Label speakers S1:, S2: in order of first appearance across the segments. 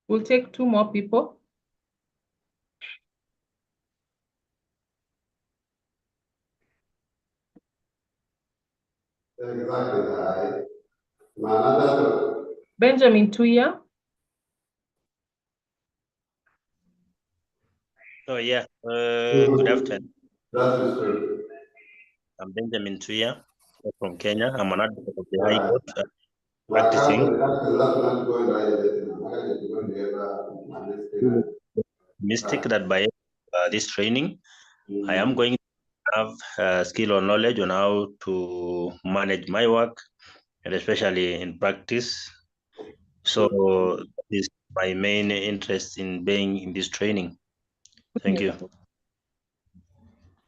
S1: We'll take 2 more people.
S2: Exactly.
S1: Benjamin Tuya.
S3: Oh, yeah. Good afternoon.
S2: That is true.
S3: I'm Benjamin Tuya from Kenya. I'm an advocate of the High Court, practicing. Mistake that by this training, I am going to have skill or knowledge on how to manage my work, and especially in practice. So this is my main interest in being in this training. Thank you.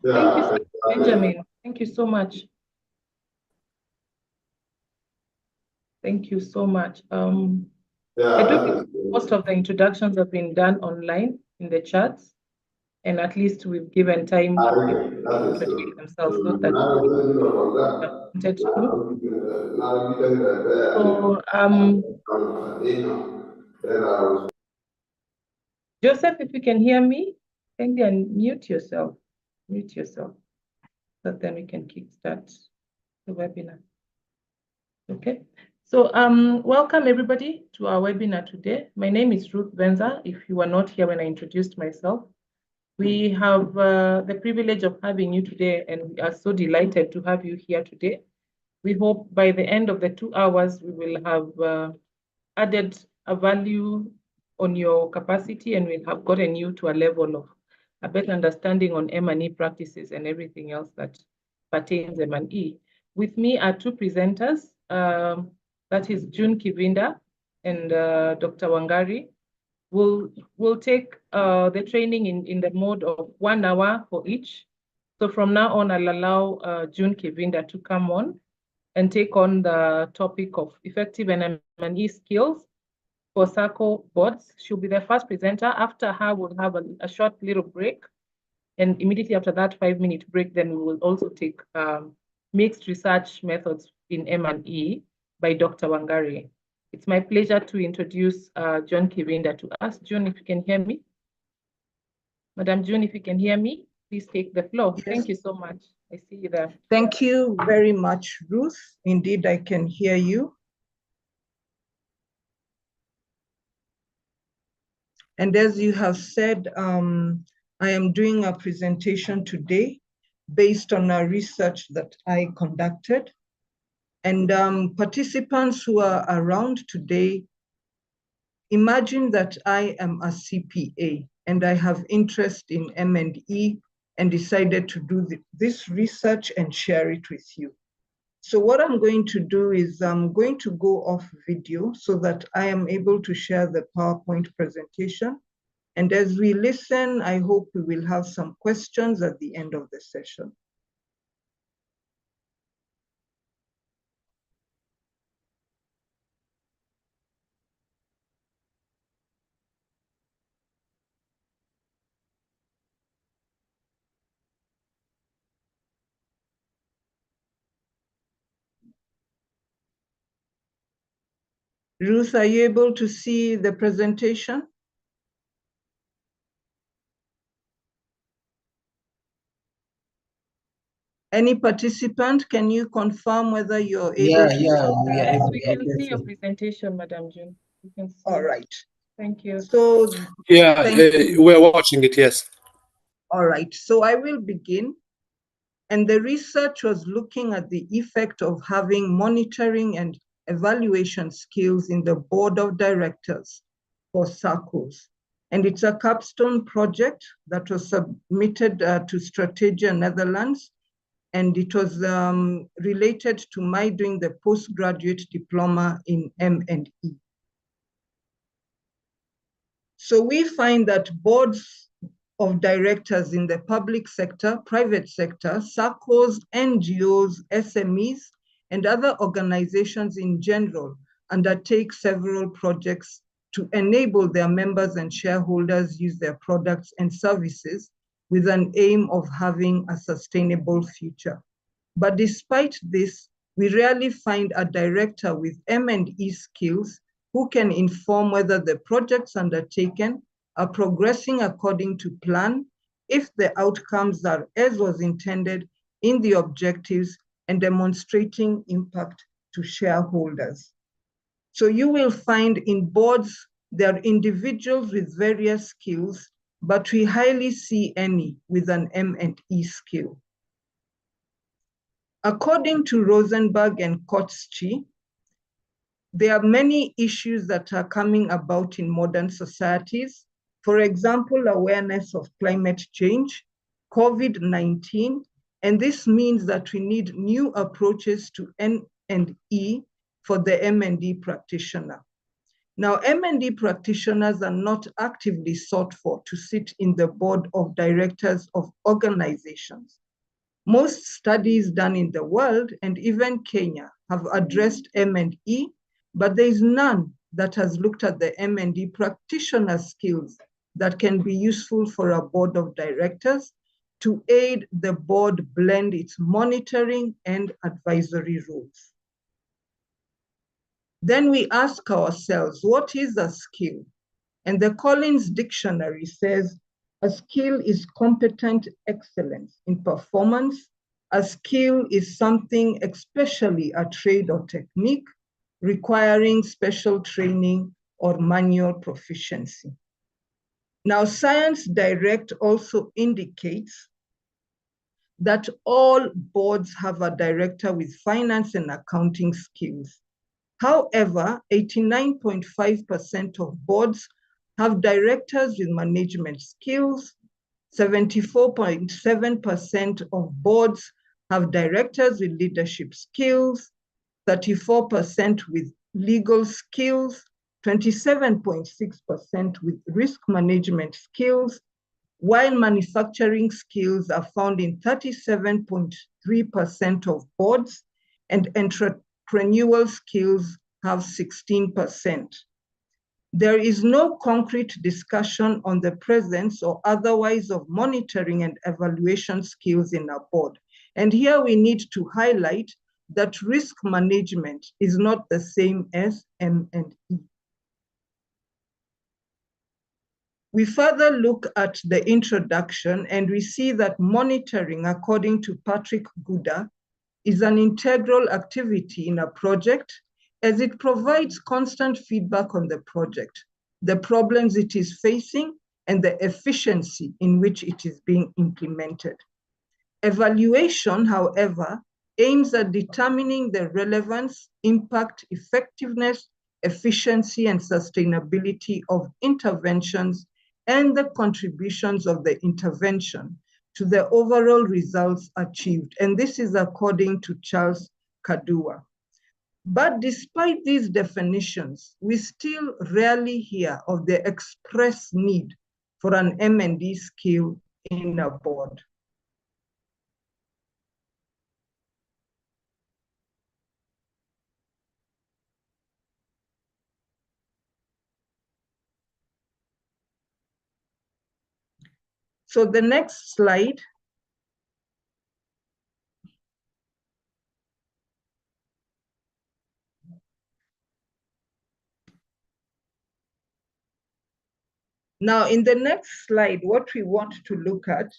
S1: Thank you so much, Benjamin. Thank you so much. Thank you so much. I do think most of the introductions have been done online in the chats, and at least we've given time for people to introduce themselves, not that wanted to. So, Joseph, if you can hear me, kindly unmute yourself. Mute yourself, so then we can kickstart the webinar. Okay. So welcome everybody to our webinar today. My name is Ruth Benza. If you were not here when I introduced myself, we have the privilege of having you today, and we are so delighted to have you here today. We hope by the end of the 2 hours, we will have added a value on your capacity, and we'll have gotten you to a level of a better understanding on M&E practices and everything else that pertains M&E. With me are 2 presenters, that is June Kivinda and Dr. Wangari. We'll take the training in the mode of 1 hour for each. So from now on, I'll allow June Kivinda to come on and take on the topic of effective M&E skills for SACCO boards. She'll be the first presenter. After her, we'll have a short little break. And immediately after that 5-minute break, then we will also take mixed research methods in M&E by Dr. Wangari. It's my pleasure to introduce John Kivinda to us. June, if you can hear me. Madam June, if you can hear me, please take the floor. Yes. Thank you so much. I see you there.
S4: Thank you very much, Ruth. Indeed, I can hear you. And as you have said, I am doing a presentation today based on a research that I conducted. And participants who are around today, imagine that I am a CPA and I have interest in M&E and decided to do this research and share it with you. So what I'm going to do is I'm going to go off video so that I am able to share the PowerPoint presentation. And as we listen, I hope we will have some questions at the end of the session. Ruth, are you able to see the presentation? Any participant, can you confirm whether you're able to see?
S1: Yes, we can see your presentation, Madam June. We can see.
S4: All right.
S1: Thank you.
S4: So,
S5: yeah, we're watching it, yes.
S4: All right, so I will begin. And the research was looking at the effect of having monitoring and evaluation skills in the board of directors for SACCOs. And it's a capstone project that was submitted to Strategia Netherlands. And it was related to my doing the postgraduate diploma in M&E. So we find that boards of directors in the public sector, private sector, SACCOs, NGOs, SMEs, and other organizations in general undertake several projects to enable their members and shareholders use their products and services with an aim of having a sustainable future. But despite this, we rarely find a director with M&E skills who can inform whether the projects undertaken are progressing according to plan, if the outcomes are as was intended in the objectives, and demonstrating impact to shareholders. So you will find in boards, there are individuals with various skills, but we hardly see any with an M&E skill. According to Rosenberg and Kotschi, there are many issues that are coming about in modern societies. For example, awareness of climate change, COVID-19, and this means that we need new approaches to N&E for the M&E practitioner. Now, M&E practitioners are not actively sought for to sit in the board of directors of organizations. Most studies done in the world, and even Kenya, have addressed M&E, but there is none that has looked at the M&E practitioner skills that can be useful for a board of directors to aid the board blend its monitoring and advisory roles. Then we ask ourselves, what is a skill? And the Collins Dictionary says, a skill is competent excellence in performance. A skill is something, especially a trade or technique, requiring special training or manual proficiency. Now, Science Direct also indicates that all boards have a director with finance and accounting skills. However, 89.5% of boards have directors with management skills. 74.7% of boards have directors with leadership skills, 34% with legal skills, 27.6% with risk management skills, while manufacturing skills are found in 37.3% of boards, and entrepreneurial skills have 16%. There is no concrete discussion on the presence or otherwise of monitoring and evaluation skills in a board. And here we need to highlight that risk management is not the same as M&E. We further look at the introduction and we see that monitoring, according to Patrick Guda, is an integral activity in a project as it provides constant feedback on the project, the problems it is facing, and the efficiency in which it is being implemented. Evaluation, however, aims at determining the relevance, impact, effectiveness, efficiency, and sustainability of interventions and the contributions of the intervention to the overall results achieved. And this is according to Charles Kadua. But despite these definitions, we still rarely hear of the express need for an M&E skill in a board. So the next slide . Now, in the next slide, what we want to look at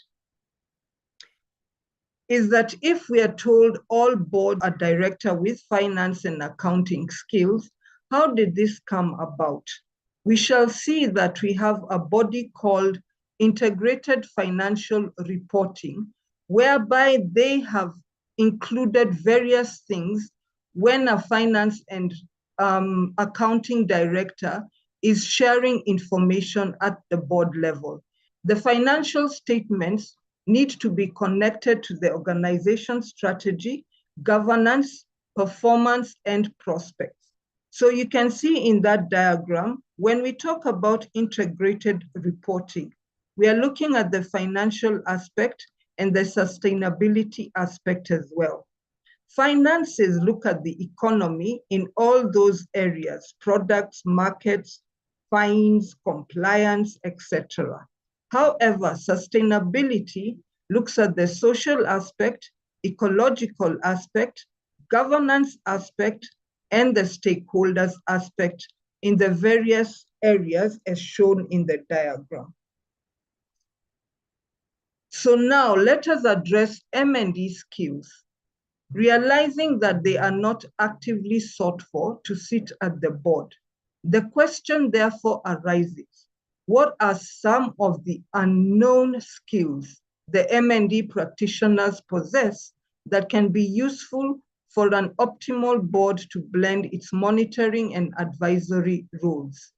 S4: is that if we are told all boards are director with finance and accounting skills, how did this come about? We shall see that we have a body called Integrated Financial Reporting, whereby they have included various things when a finance and accounting director is sharing information at the board level. The financial statements need to be connected to the organization strategy, governance, performance, and prospects. So you can see in that diagram, when we talk about integrated reporting, we are looking at the financial aspect and the sustainability aspect as well. Finances look at the economy in all those areas, products, markets, fines, compliance, etc. However, sustainability looks at the social aspect, ecological aspect, governance aspect, and the stakeholders aspect in the various areas as shown in the diagram. So now let us address M&E skills, realizing that they are not actively sought for to sit at the board. The question therefore arises, what are some of the unknown skills the M&E practitioners possess that can be useful for an optimal board to blend its monitoring and advisory roles?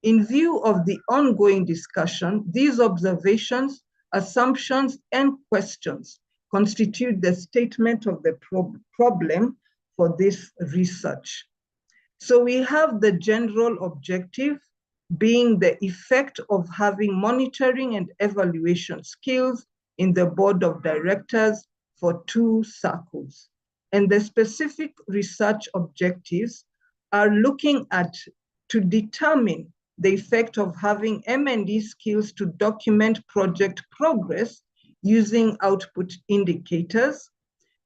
S4: In view of the ongoing discussion, these observations, assumptions, and questions constitute the statement of the problem for this research. So we have the general objective being the effect of having monitoring and evaluation skills in the board of directors for 2 circles. And the specific research objectives are looking at to determine the effect of having M&E skills to document project progress using output indicators,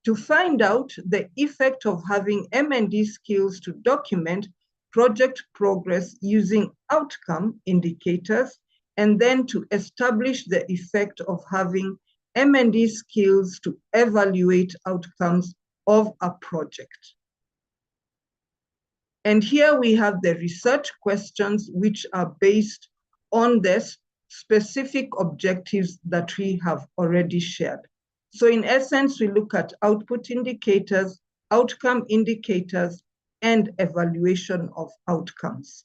S4: to find out the effect of having M&E skills to document project progress using outcome indicators, and then to establish the effect of having M&E skills to evaluate outcomes of a project. And here we have the research questions which are based on the specific objectives that we have already shared. So in essence, we look at output indicators, outcome indicators, and evaluation of outcomes.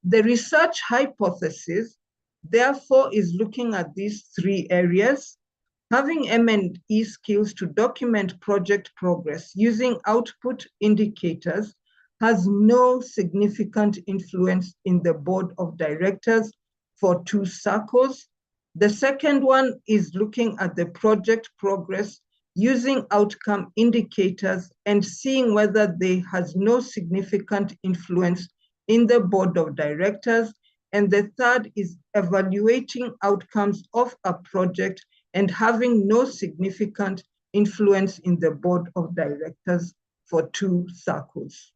S4: The research hypothesis, therefore, is looking at these 3 areas. Having M&E skills to document project progress using output indicators has no significant influence in the board of directors for 2 circles. The second one is looking at the project progress using outcome indicators and seeing whether they has no significant influence in the board of directors. And the third is evaluating outcomes of a project and having no significant influence in the board of directors for 2 circles.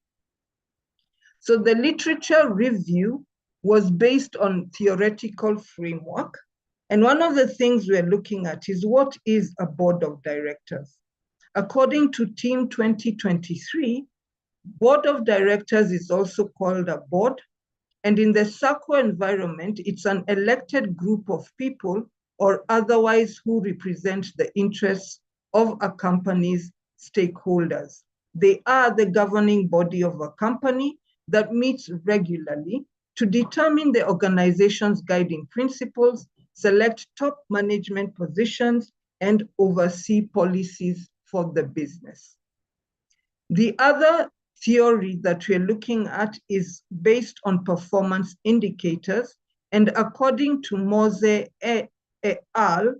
S4: So the literature review was based on theoretical framework. And one of the things we're looking at is what is a board of directors? According to Team 2023, board of directors is also called a board. And in the SACCO environment, it's an elected group of people or otherwise who represent the interests of a company's stakeholders. They are the governing body of a company that meets regularly to determine the organization's guiding principles, select top management positions, and oversee policies for the business. The other theory that we're looking at is based on performance indicators, and according to Mose et al.,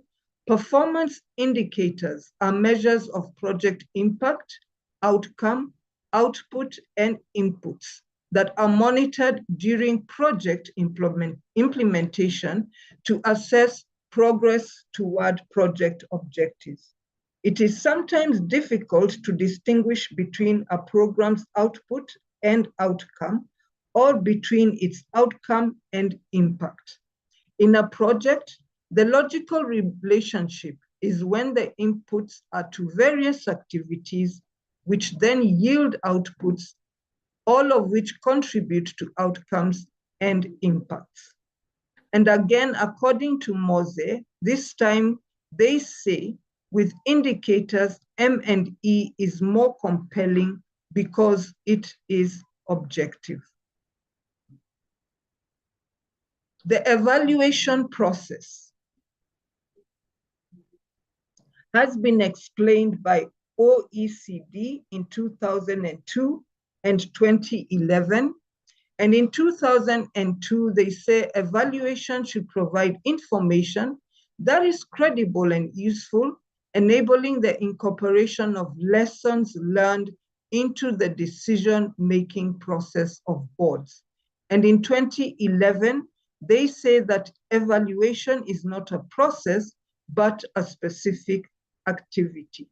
S4: performance indicators are measures of project impact, outcome, output, and inputs that are monitored during project implementation to assess progress toward project objectives. It is sometimes difficult to distinguish between a program's output and outcome, or between its outcome and impact. In a project, the logical relationship is when the inputs are to various activities, which then yield outputs, all of which contribute to outcomes and impacts. And again, according to Mose, this time they say with indicators, M&E is more compelling because it is objective. The evaluation process has been explained by OECD in 2002 and 2011. And in 2002, they say evaluation should provide information that is credible and useful, enabling the incorporation of lessons learned into the decision-making process of boards. And in 2011, they say that evaluation is not a process, but a specific activity.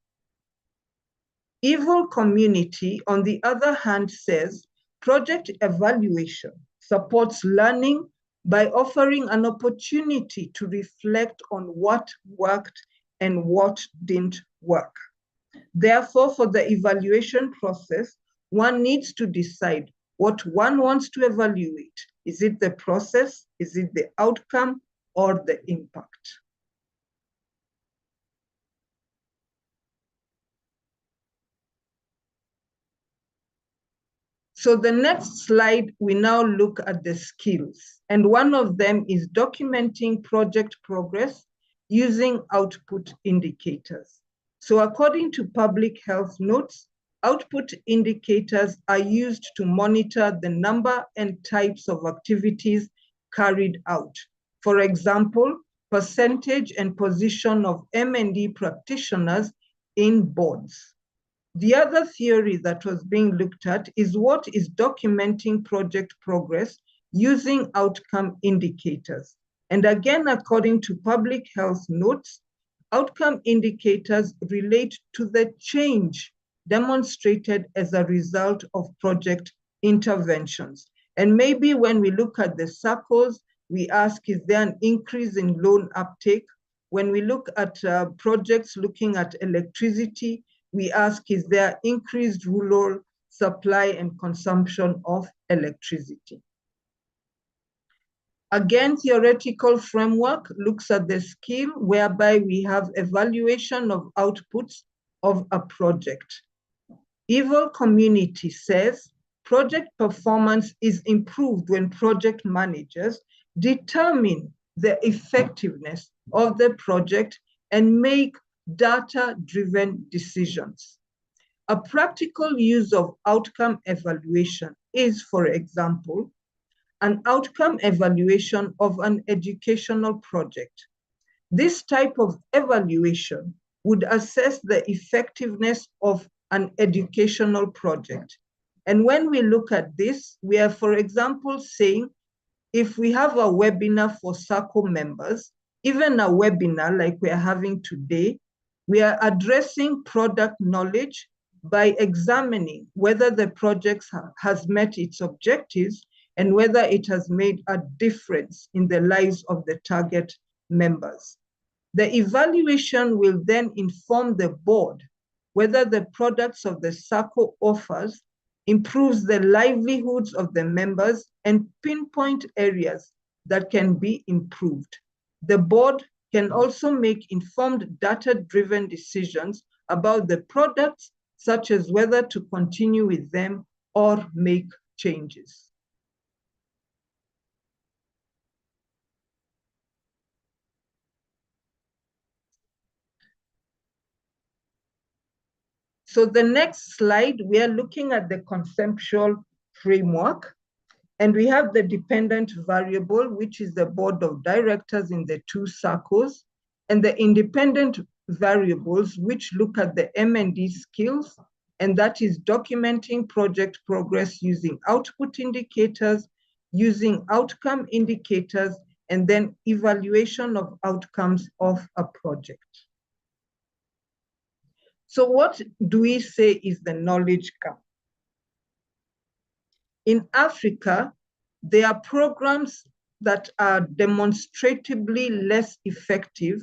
S4: Evil Community, on the other hand, says Project evaluation supports learning by offering an opportunity to reflect on what worked and what didn't work. Therefore, for the evaluation process, one needs to decide what one wants to evaluate. Is it the process? Is it the outcome or the impact? So the next slide, we now look at the skills. And one of them is documenting project progress using output indicators. So according to public health notes, output indicators are used to monitor the number and types of activities carried out. For example, percentage and position of M&D practitioners in boards. The other theory that was being looked at is what is documenting project progress using outcome indicators. And again, according to public health notes, outcome indicators relate to the change demonstrated as a result of project interventions. And maybe when we look at the SACCOs, we ask, is there an increase in loan uptake? When we look at projects looking at electricity, we ask, is there increased rural supply and consumption of electricity? Again, theoretical framework looks at the skill whereby we have evaluation of outputs of a project. Evil Community says project performance is improved when project managers determine the effectiveness of the project and make data-driven decisions. A practical use of outcome evaluation is, for example, an outcome evaluation of an educational project. This type of evaluation would assess the effectiveness of an educational project. And when we look at this, we are, for example, saying, if we have a webinar for SACCO members, even a webinar like we are having today, we are addressing product knowledge by examining whether the project has met its objectives and whether it has made a difference in the lives of the target members. The evaluation will then inform the board whether the products of the SACCO offers improves the livelihoods of the members and pinpoint areas that can be improved. The board can also make informed data-driven decisions about the products, such as whether to continue with them or make changes. So the next slide, we are looking at the conceptual framework, and we have the dependent variable, which is the board of directors in the two SACCOs, and the independent variables, which look at the M&D skills, and that is documenting project progress using output indicators, using outcome indicators, and then evaluation of outcomes of a project. So what do we say is the knowledge gap? In Africa, there are programs that are demonstrably less effective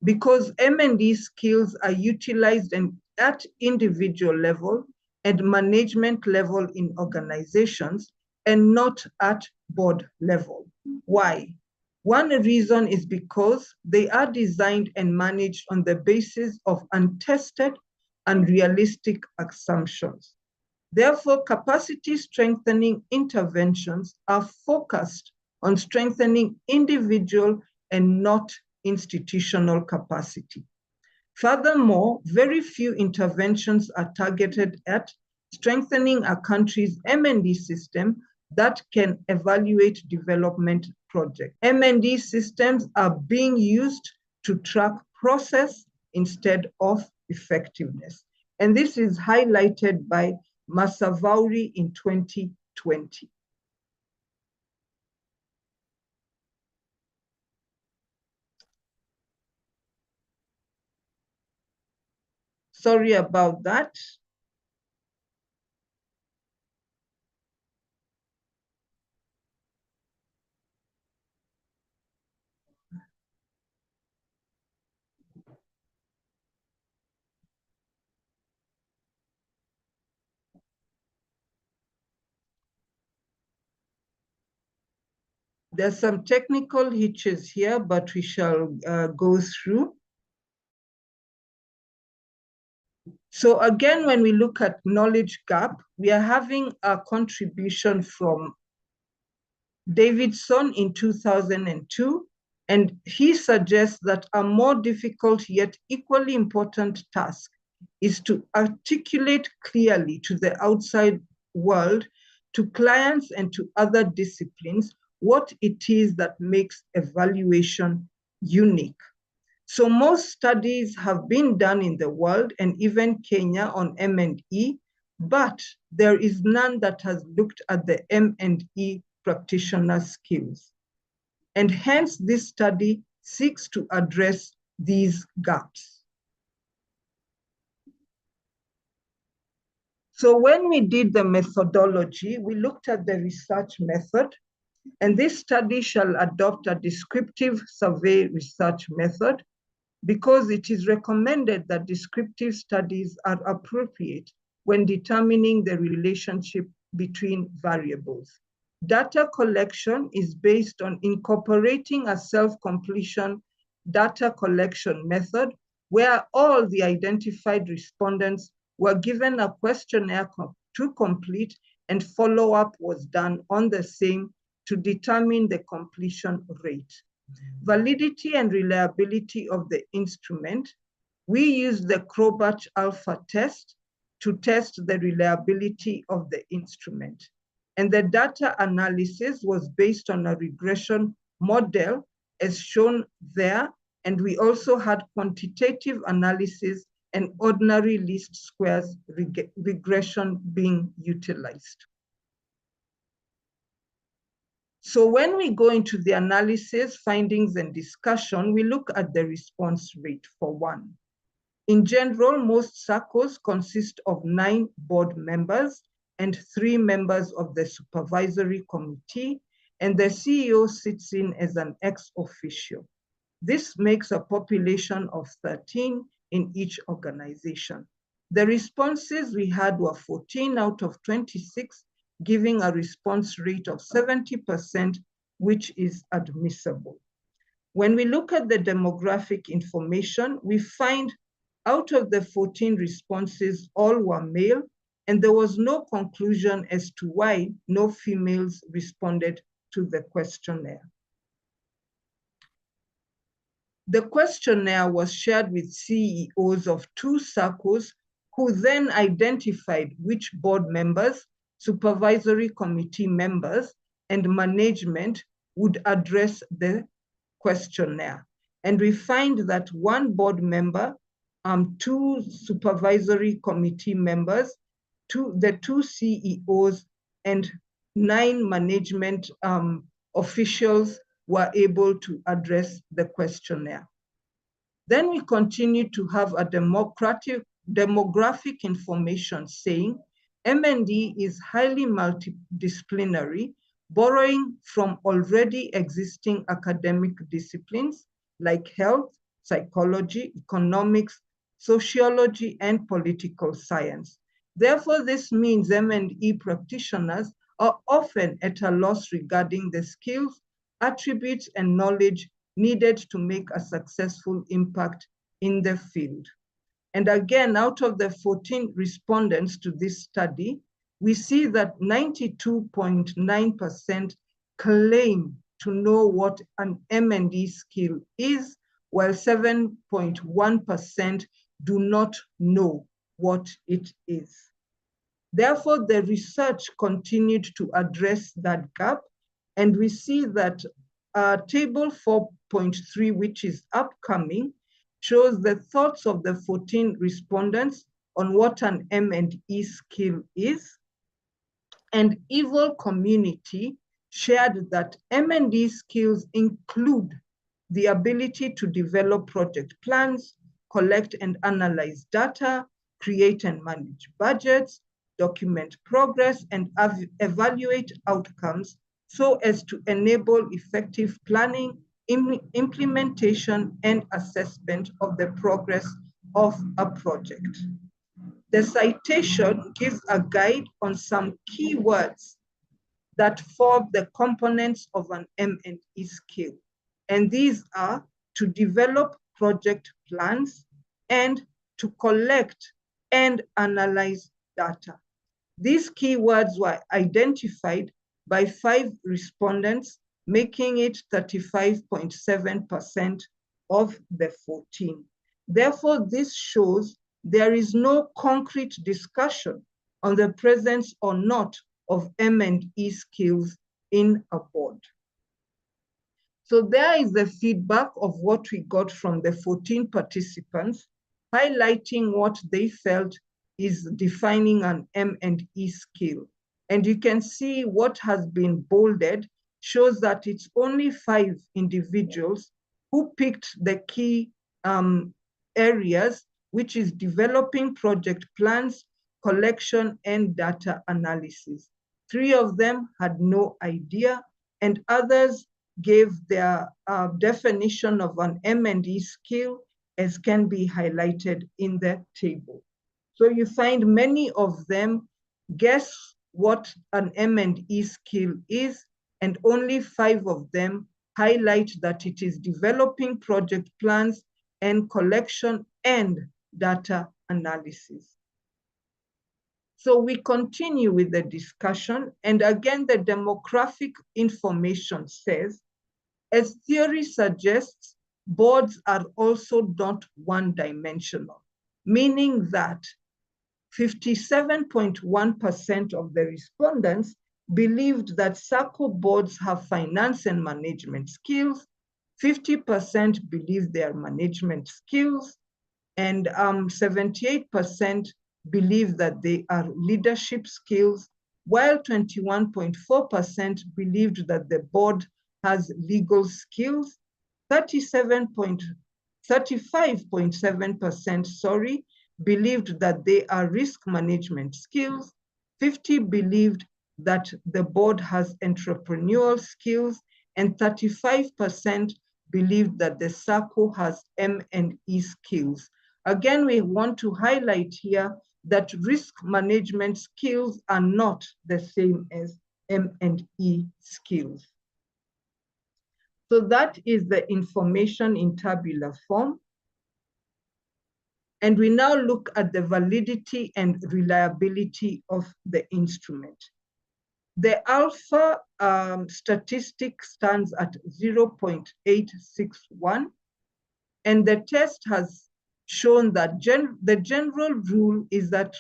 S4: because M&D skills are utilized at individual level and management level in organizations and not at board level. Why? One reason is because they are designed and managed on the basis of untested and realistic assumptions. Therefore, capacity strengthening interventions are focused on strengthening individual and not institutional capacity. Furthermore, very few interventions are targeted at strengthening a country's M&D system that can evaluate development projects. M&D systems are being used to track process instead of effectiveness. And this is highlighted by Masavauri in 2020. Sorry about that. There's some technical hitches here, but we shall go through. So again, when we look at knowledge gap, we are having a contribution from Davidson in 2002, and he suggests that a more difficult yet equally important task is to articulate clearly to the outside world, to clients and to other disciplines, what it is that makes evaluation unique. So most studies have been done in the world and even Kenya on M&E, but there is none that has looked at the M&E practitioner skills. And hence this study seeks to address these gaps. So when we did the methodology, we looked at the research method, and this study shall adopt a descriptive survey research method because it is recommended that descriptive studies are appropriate when determining the relationship between variables. Data collection is based on incorporating a self-completion data collection method where all the identified respondents were given a questionnaire to complete and follow-up was done on the same to determine the completion rate. Validity and reliability of the instrument, we use the Crowbatch Alpha test to test the reliability of the instrument. And the data analysis was based on a regression model as shown there. And we also had quantitative analysis and ordinary least squares regression being utilized. So when we go into the analysis, findings, and discussion, we look at the response rate for one. In general, most SACCOs consist of 9 board members and 3 members of the supervisory committee, and the CEO sits in as an ex officio. This makes a population of 13 in each organization. The responses we had were 14 out of 26, giving a response rate of 70%, which is admissible. When we look at the demographic information, we find out of the 14 responses, all were male, and there was no conclusion as to why no females responded to the questionnaire. The questionnaire was shared with CEOs of 2 SACCOs who then identified which board members, supervisory committee members, and management would address the questionnaire. And we find that 1 board member, 2 supervisory committee members, the 2 CEOs, and 9 management officials were able to address the questionnaire. Then we continue to have a demographic information saying M&E is highly multidisciplinary, borrowing from already existing academic disciplines like health, psychology, economics, sociology, and political science. Therefore, this means M&E practitioners are often at a loss regarding the skills, attributes, and knowledge needed to make a successful impact in the field. And again, out of the 14 respondents to this study, we see that 92.9% claim to know what an M&E skill is, while 7.1% do not know what it is. Therefore, the research continued to address that gap, and we see that table 4.3, which is upcoming, shows the thoughts of the 14 respondents on what an M&E skill is. And EVOL community shared that M&E skills include the ability to develop project plans, collect and analyze data, create and manage budgets, document progress, and evaluate outcomes so as to enable effective planning, implementation, and assessment of the progress of a project. The citation gives a guide on some key words that form the components of an M&E skill. And these are to develop project plans and to collect and analyze data. These keywords were identified by 5 respondents, making it 35.7% of the 14. Therefore, this shows there is no concrete discussion on the presence or not of M&E skills in a board. So there is the feedback of what we got from the 14 participants, highlighting what they felt is defining an M&E skill. And you can see what has been bolded shows that it's only 5 individuals who picked the key areas, which is developing project plans, collection, and data analysis. 3 of them had no idea, and others gave their definition of an M&E skill, as can be highlighted in the table. So you find many of them guess what an M&E skill is, and only 5 of them highlight that it is developing project plans and collection and data analysis. So we continue with the discussion, and again, the demographic information says, as theory suggests, boards are also not one-dimensional, meaning that 57.1% of the respondents believed that SACCO boards have finance and management skills, 50% believe they are management skills, and 78% believe that they are leadership skills, while 21.4% believed that the board has legal skills, 35.7% believed that they are risk management skills, 50 believed that the board has entrepreneurial skills, and 35% believed that the SACCO has M&E skills. Again, we want to highlight here that risk management skills are not the same as M&E skills. So that is the information in tabular form. And we now look at the validity and reliability of the instrument. The alpha statistic stands at 0.861, and the test has shown that the general rule is that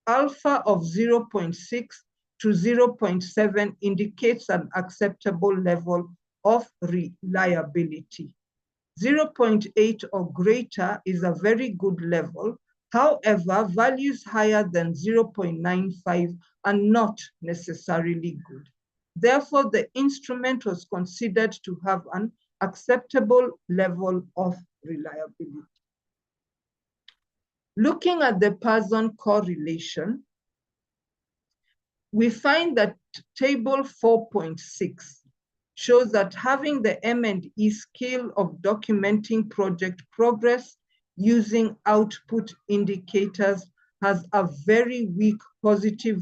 S4: alpha of 0.6 to 0.7 indicates an acceptable level of reliability. 0.8 or greater is a very good level. However, values higher than 0.95 are not necessarily good. Therefore, the instrument was considered to have an acceptable level of reliability. Looking at the Pearson correlation, we find that table 4.6 shows that having the M&E skill of documenting project progress using output indicators has a very weak positive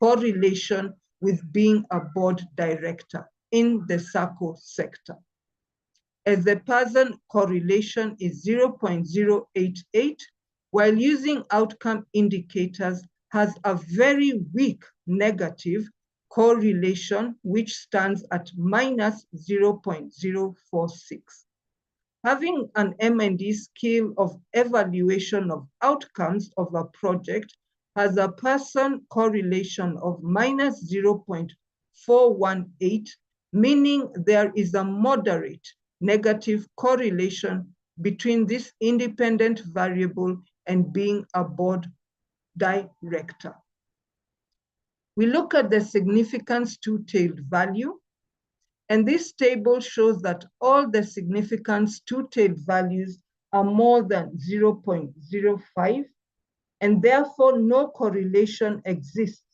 S4: correlation with being a board director in the SACCO sector, as the Pearson correlation is 0.088, while using outcome indicators has a very weak negative correlation, which stands at minus 0.046. Having an M&E skill of evaluation of outcomes of a project has a Pearson correlation of minus 0.418, meaning there is a moderate negative correlation between this independent variable and being a board director. We look at the significance two-tailed value, and this table shows that all the significance two-tailed values are more than 0.05, and therefore no correlation exists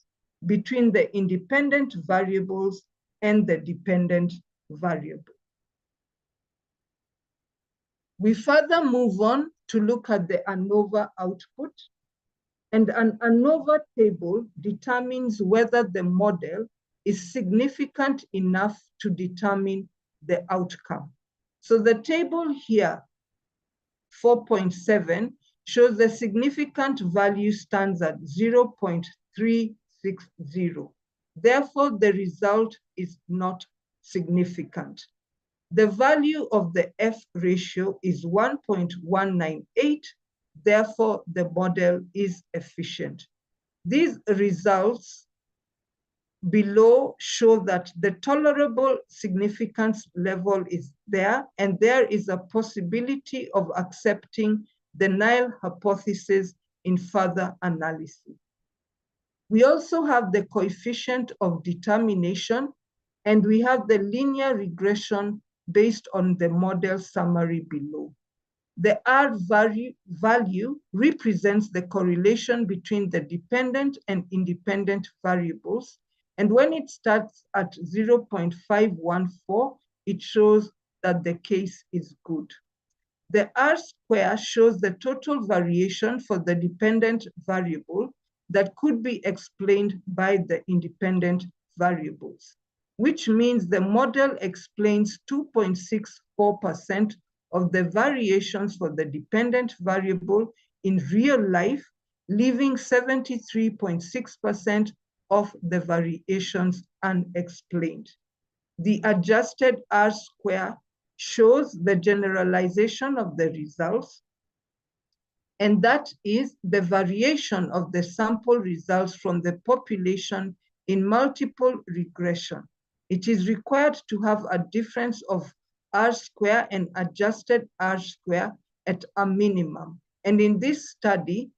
S4: between the independent variables and the dependent variable. We further move on to look at the ANOVA output, and an ANOVA table determines whether the model is significant enough to determine the outcome. So the table here, 4.7, shows the significant value stands at 0.360. Therefore, the result is not significant. The value of the F ratio is 1.198. Therefore, the model is efficient. These results below show that the tolerable significance level is there, and there is a possibility of accepting the null hypothesis in further analysis. We also have the coefficient of determination, and we have the linear regression based on the model summary below. The R value represents the correlation between the dependent and independent variables. And when it starts at 0.514, it shows that the case is good. The R square shows the total variation for the dependent variable that could be explained by the independent variables, which means the model explains 2.64% of the variations for the dependent variable in real life, leaving 73.6% of the variations unexplained. The adjusted R square shows the generalization of the results, and that is the variation of the sample results from the population in multiple regression. It is required to have a difference of R square and adjusted R square at a minimum. And in this study,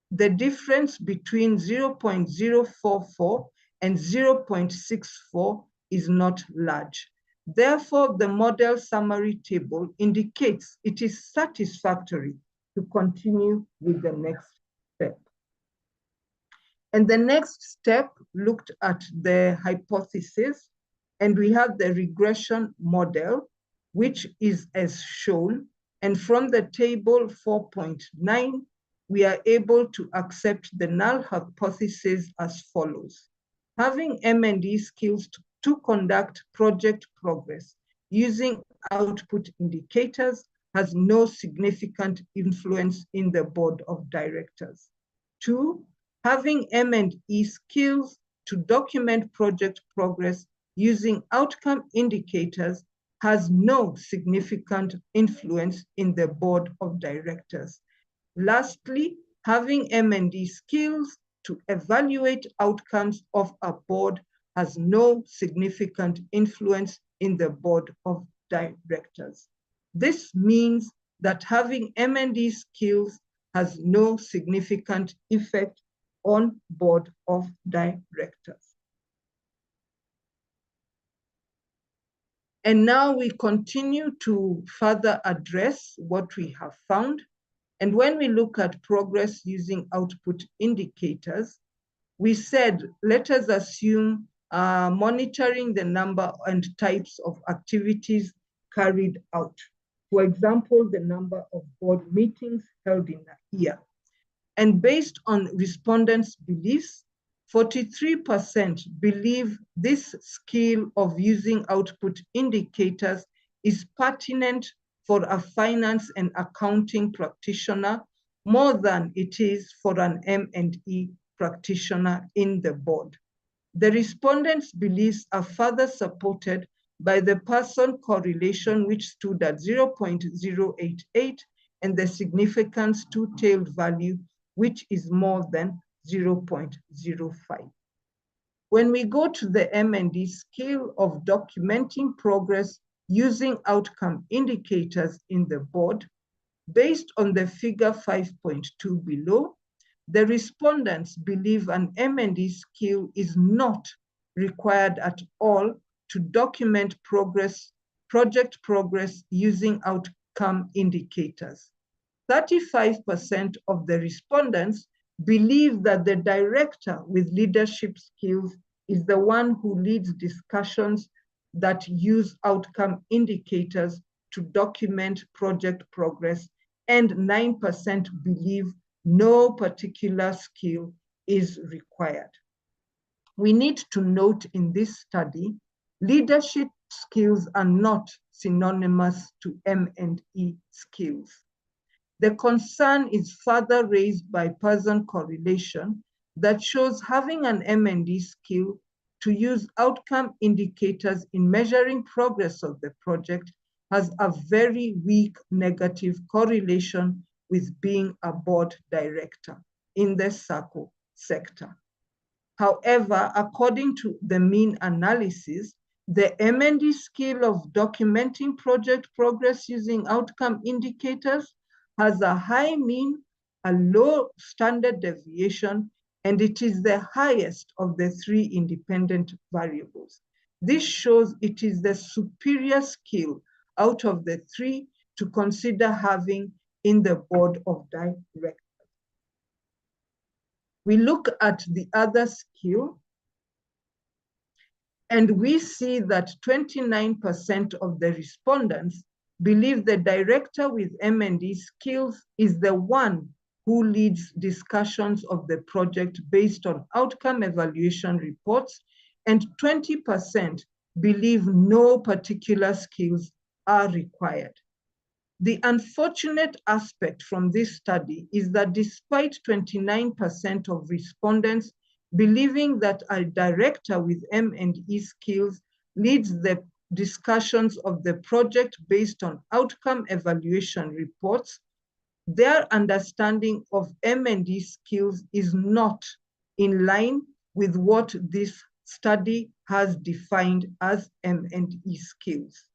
S4: the difference between 0.044 and 0.64 is not large. Therefore, the model summary table indicates it is satisfactory to continue with the next step. And the next step looked at the hypothesis, and we have the regression model, which is as shown. And from the table 4.9, we are able to accept the null hypothesis as follows. Having M&E skills to conduct project progress using output indicators has no significant influence in the board of directors. 2, having M&E skills to document project progress using outcome indicators has no significant influence in the board of directors. Lastly, having M&E skills to evaluate outcomes of a board has no significant influence in the board of directors. This means that having M&E skills has no significant effect on board of directors. And now we continue to further address what we have found. And when we look at progress using output indicators, we said, let us assume monitoring the number and types of activities carried out. For example, the number of board meetings held in a year. And based on respondents' beliefs, 43% believe this skill of using output indicators is pertinent for a finance and accounting practitioner more than it is for an M&E practitioner in the board. The respondents' beliefs are further supported by the person correlation, which stood at 0.088, and the significance two-tailed value, which is more than 0.05. When we go to the M&E scale of documenting progress using outcome indicators in the board, based on the figure 5.2 below, the respondents believe an M&E skill is not required at all to document progress, project progress using outcome indicators. 35% of the respondents believe that the director with leadership skills is the one who leads discussions that use outcome indicators to document project progress, and 9% believe no particular skill is required. We need to note in this study, leadership skills are not synonymous to M&E skills. The concern is further raised by Pearson correlation that shows having an M&E skill to use outcome indicators in measuring progress of the project has a very weak negative correlation with being a board director in the SACCO sector. However, according to the mean analysis, the M&E skill of documenting project progress using outcome indicators has a high mean, a low standard deviation, and it is the highest of the 3 independent variables. This shows it is the superior skill out of the 3 to consider having in the board of directors. We look at the other skill, and we see that 29% of the respondents believe the director with M&E skills is the one who leads discussions of the project based on outcome evaluation reports, and 20% believe no particular skills are required. The unfortunate aspect from this study is that despite 29% of respondents believing that a director with M&E skills leads the discussions of the project based on outcome evaluation reports, their understanding of M&E skills is not in line with what this study has defined as M&E skills.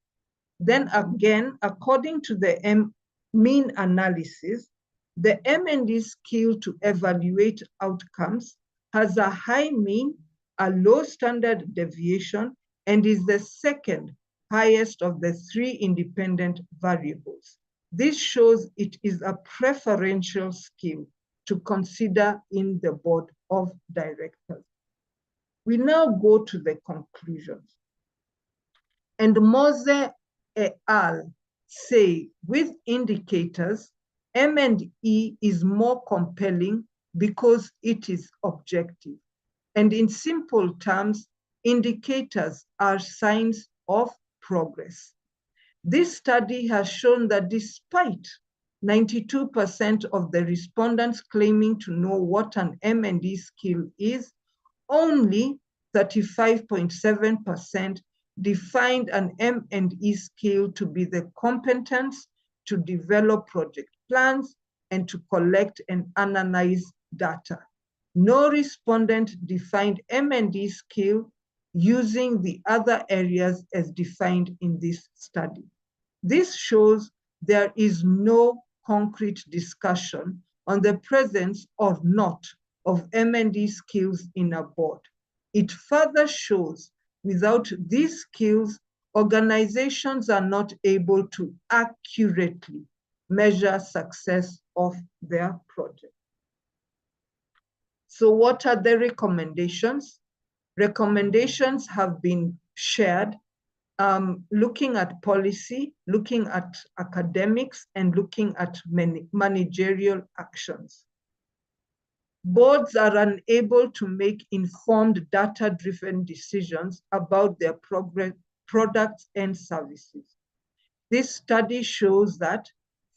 S4: Then again, according to the mean analysis, the M&E skill to evaluate outcomes has a high mean, a low standard deviation, and is the second highest of the 3 independent variables. This shows it is a preferential skill to consider in the board of directors. We now go to the conclusions. And Mose et al. Say, with indicators, M&E is more compelling because it is objective. And in simple terms, indicators are signs of progress. This study has shown that despite 92% of the respondents claiming to know what an M&E skill is, only 35.7% defined an M&E skill to be the competence to develop project plans and to collect and analyze data. No respondent defined M&E skill using the other areas as defined in this study. This shows there is no concrete discussion on the presence or not of M&E skills in a board. It further shows without these skills, organizations are not able to accurately measure success of their project. So what are the recommendations? Recommendations have been shared, looking at policy, looking at academics, and looking at managerial actions. Boards are unable to make informed data-driven decisions about their products and services. This study shows that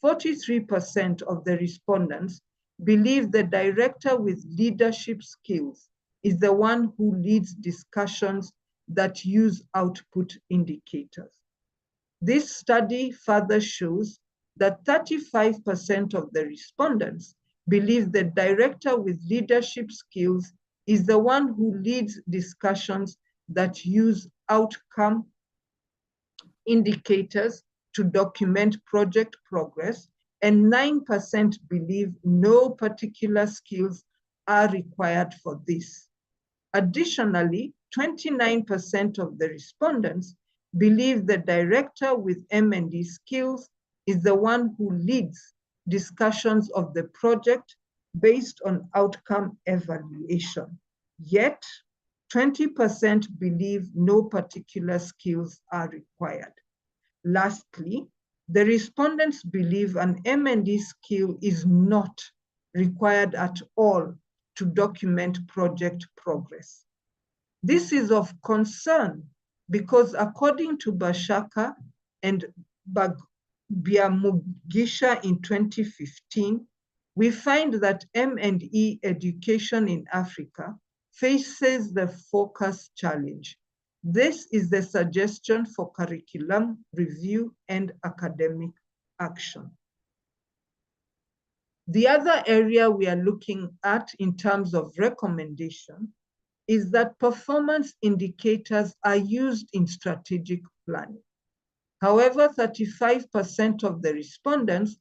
S4: 43% of the respondents believe the director with leadership skills is the one who leads discussions that use output indicators. This study further shows that 35% of the respondents believe the director with leadership skills is the one who leads discussions that use outcome indicators to document project progress, and 9% believe no particular skills are required for this. Additionally, 29% of the respondents believe the director with M&E skills is the one who leads discussions of the project based on outcome evaluation. Yet, 20% believe no particular skills are required. Lastly, the respondents believe an M&E skill is not required at all to document project progress. This is of concern because according to Bashaka and Biamugisha in 2015, we find that M&E education in Africa faces the focus challenge. This is the suggestion for curriculum review and academic action. The other area we are looking at in terms of recommendation is that performance indicators are used in strategic planning. However, 35% of the respondents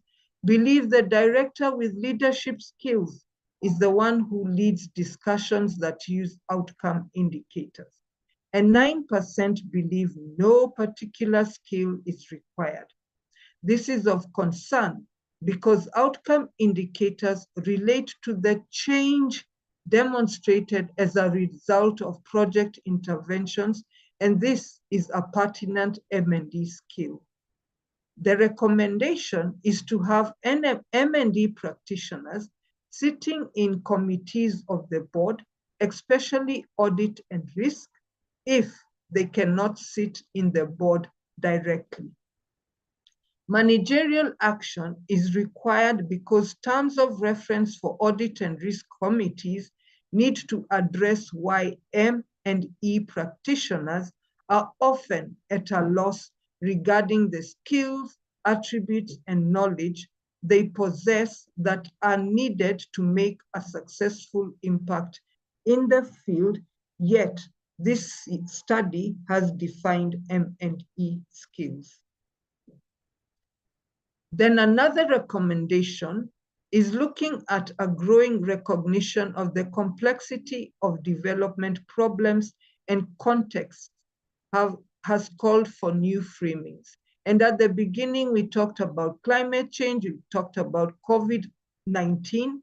S4: believe the director with leadership skills is the one who leads discussions that use outcome indicators. And 9% believe no particular skill is required. This is of concern because outcome indicators relate to the change demonstrated as a result of project interventions, and this is a pertinent M&D skill. The recommendation is to have M&D practitioners sitting in committees of the board, especially audit and risk, if they cannot sit in the board directly. Managerial action is required because terms of reference for audit and risk committees need to address why M&E practitioners are often at a loss regarding the skills, attributes, and knowledge they possess that are needed to make a successful impact in the field, yet this study has defined M&E skills. Then another recommendation is looking at a growing recognition of the complexity of development problems and contexts has called for new framings. And at the beginning, we talked about climate change, we talked about COVID-19.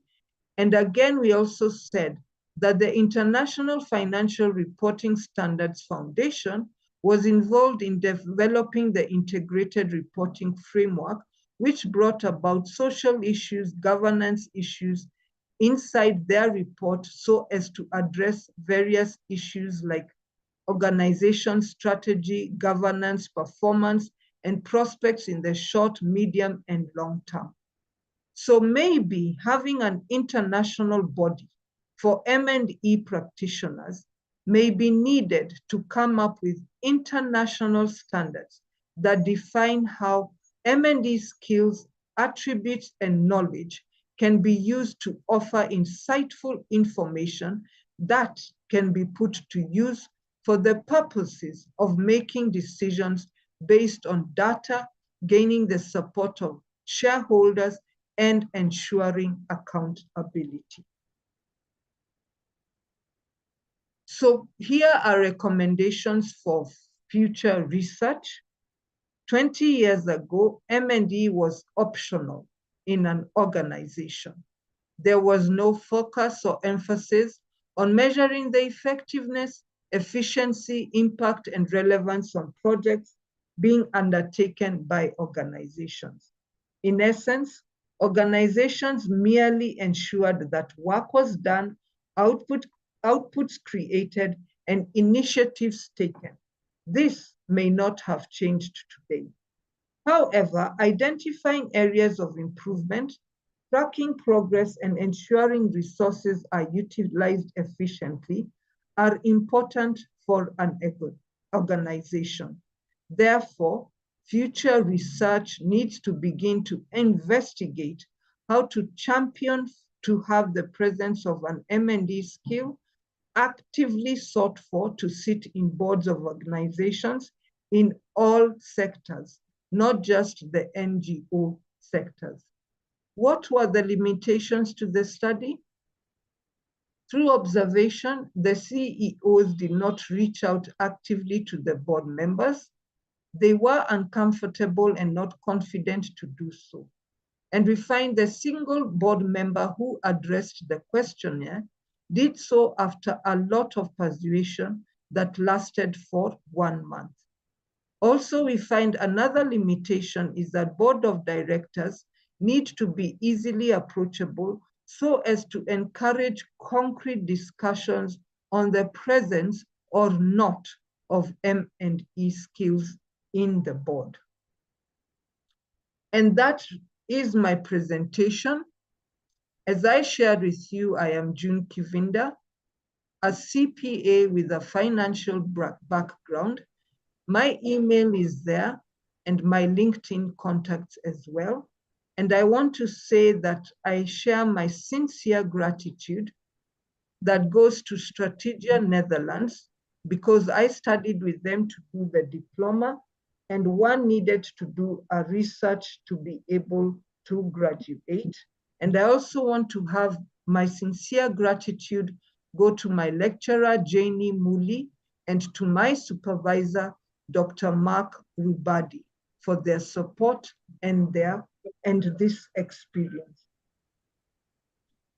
S4: And again, we also said that the International Financial Reporting Standards Foundation was involved in developing the integrated reporting framework, which brought about social issues, governance issues inside their report so as to address various issues like organization strategy, governance, performance, and prospects in the short, medium, and long term. So maybe having an international body for M&E practitioners may be needed to come up with international standards that define how M&E skills, attributes, and knowledge can be used to offer insightful information that can be put to use for the purposes of making decisions based on data, gaining the support of shareholders, and ensuring accountability. So here are recommendations for future research. 20 years ago, M&E was optional in an organization. There was no focus or emphasis on measuring the effectiveness, efficiency, impact, and relevance on projects being undertaken by organizations. In essence, organizations merely ensured that work was done, outputs created, and initiatives taken. This may not have changed today. However, identifying areas of improvement, tracking progress, and ensuring resources are utilized efficiently are important for an organization. Therefore, future research needs to begin to investigate how to champion to have the presence of an M&E skill actively sought for to sit in boards of organizations in all sectors, not just the NGO sectors. What were the limitations to the study? Through observation, the CEOs did not reach out actively to the board members. They were uncomfortable and not confident to do so. And we find the single board member who addressed the questionnaire did so after a lot of persuasion that lasted for 1 month. Also, we find another limitation is that board of directors need to be easily approachable so as to encourage concrete discussions on the presence or not of M&E skills in the board. And that is my presentation. As I shared with you, I am June Kivinda, a CPA with a financial background. My email is there and my LinkedIn contacts as well. And I want to say that I share my sincere gratitude that goes to Strategia Netherlands, because I studied with them to do the diploma, and one needed to do a research to be able to graduate. And I also want to have my sincere gratitude go to my lecturer, Janie Muli, and to my supervisor, Dr. Mark Rubadi, for their support and this experience.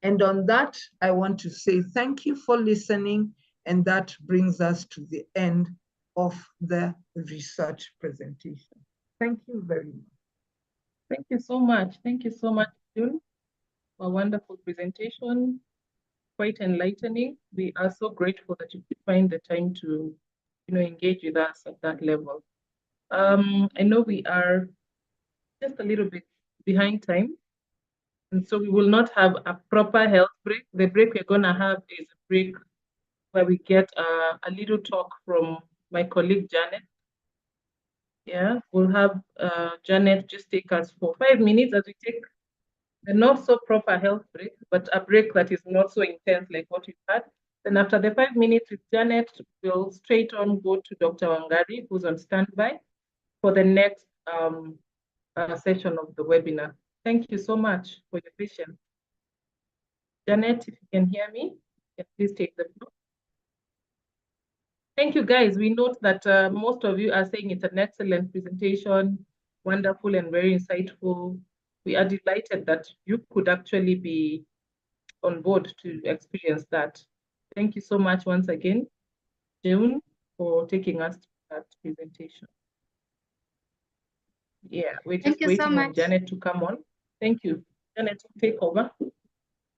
S4: And on that, I want to say thank you for listening. And that brings us to the end of the research presentation. Thank you very much.
S1: Thank you so much. Thank you so much, June, for a wonderful presentation, quite enlightening. We are so grateful that you could find the time to engage with us at that level. I know we are just a little bit behind time, and so we will not have a proper health break. The break we're going to have is a break where we get a little talk from my colleague, Janet. Yeah, we'll have Janet just take us for 5 minutes as we take a not so proper health break, but a break that is not so intense like what we've had. Then after the 5 minutes with Janet, we'll straight on go to Dr. Wangari, who's on standby for the next session of the webinar. Thank you so much for your patience. Janet, if you can hear me, please take the floor. Thank you, guys. We note that most of you are saying it's an excellent presentation, wonderful and very insightful. We are delighted that you could actually be on board to experience that. Thank you so much once again, June, for taking us to that presentation. Yeah, we're just waiting on Janet to come on. Thank you. Janet, take over.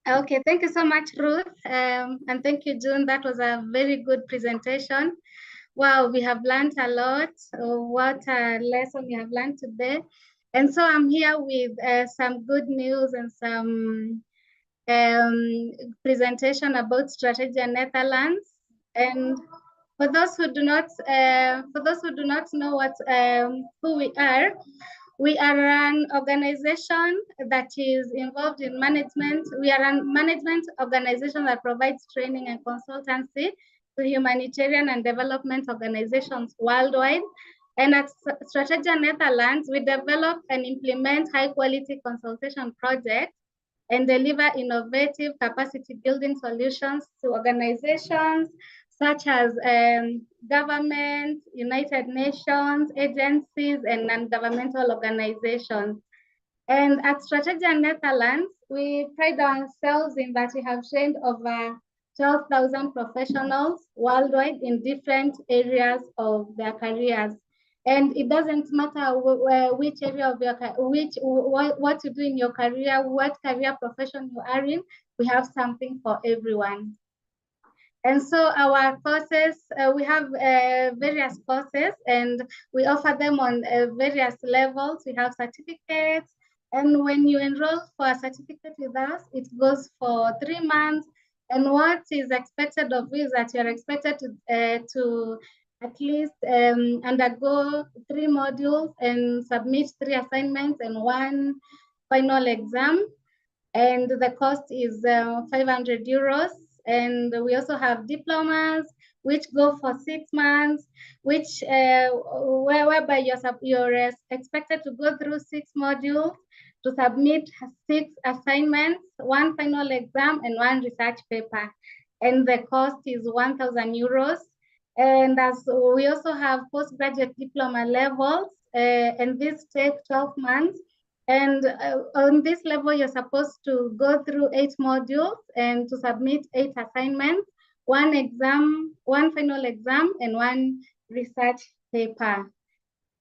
S6: Okay, thank you so much, Ruth. And thank you, June. That was a very good presentation. Wow, we have learned a lot. What a lesson we have learned today. And so I'm here with some good news and some presentation about Strategia Netherlands. And for those who do not know who we are an organization that is involved in management. We are a management organization that provides training and consultancy to humanitarian and development organizations worldwide. And at Strategia Netherlands, we develop and implement high-quality consultation projects and deliver innovative capacity building solutions to organizations such as government, United Nations, agencies, and non-governmental organizations. And at Strategia Netherlands, we pride ourselves in that we have trained over 12,000 professionals worldwide in different areas of their careers. And it doesn't matter which area of your what you do in your career, what career profession you are in, we have something for everyone. And so our courses, we have various courses and we offer them on various levels. We have certificates, and when you enroll for a certificate with us, it goes for 3 months. And what is expected of you is that you're expected to at least undergo 3 modules and submit 3 assignments and 1 final exam. And the cost is 500 euros. And we also have diplomas, which go for 6 months, which whereby you're expected to go through 6 modules to submit 6 assignments, 1 final exam, and 1 research paper. And the cost is 1,000 euros. And as we also have postgraduate diploma levels, and these take 12 months. And on this level, you're supposed to go through 8 modules and to submit 8 assignments, 1 exam, 1 final exam, and 1 research paper.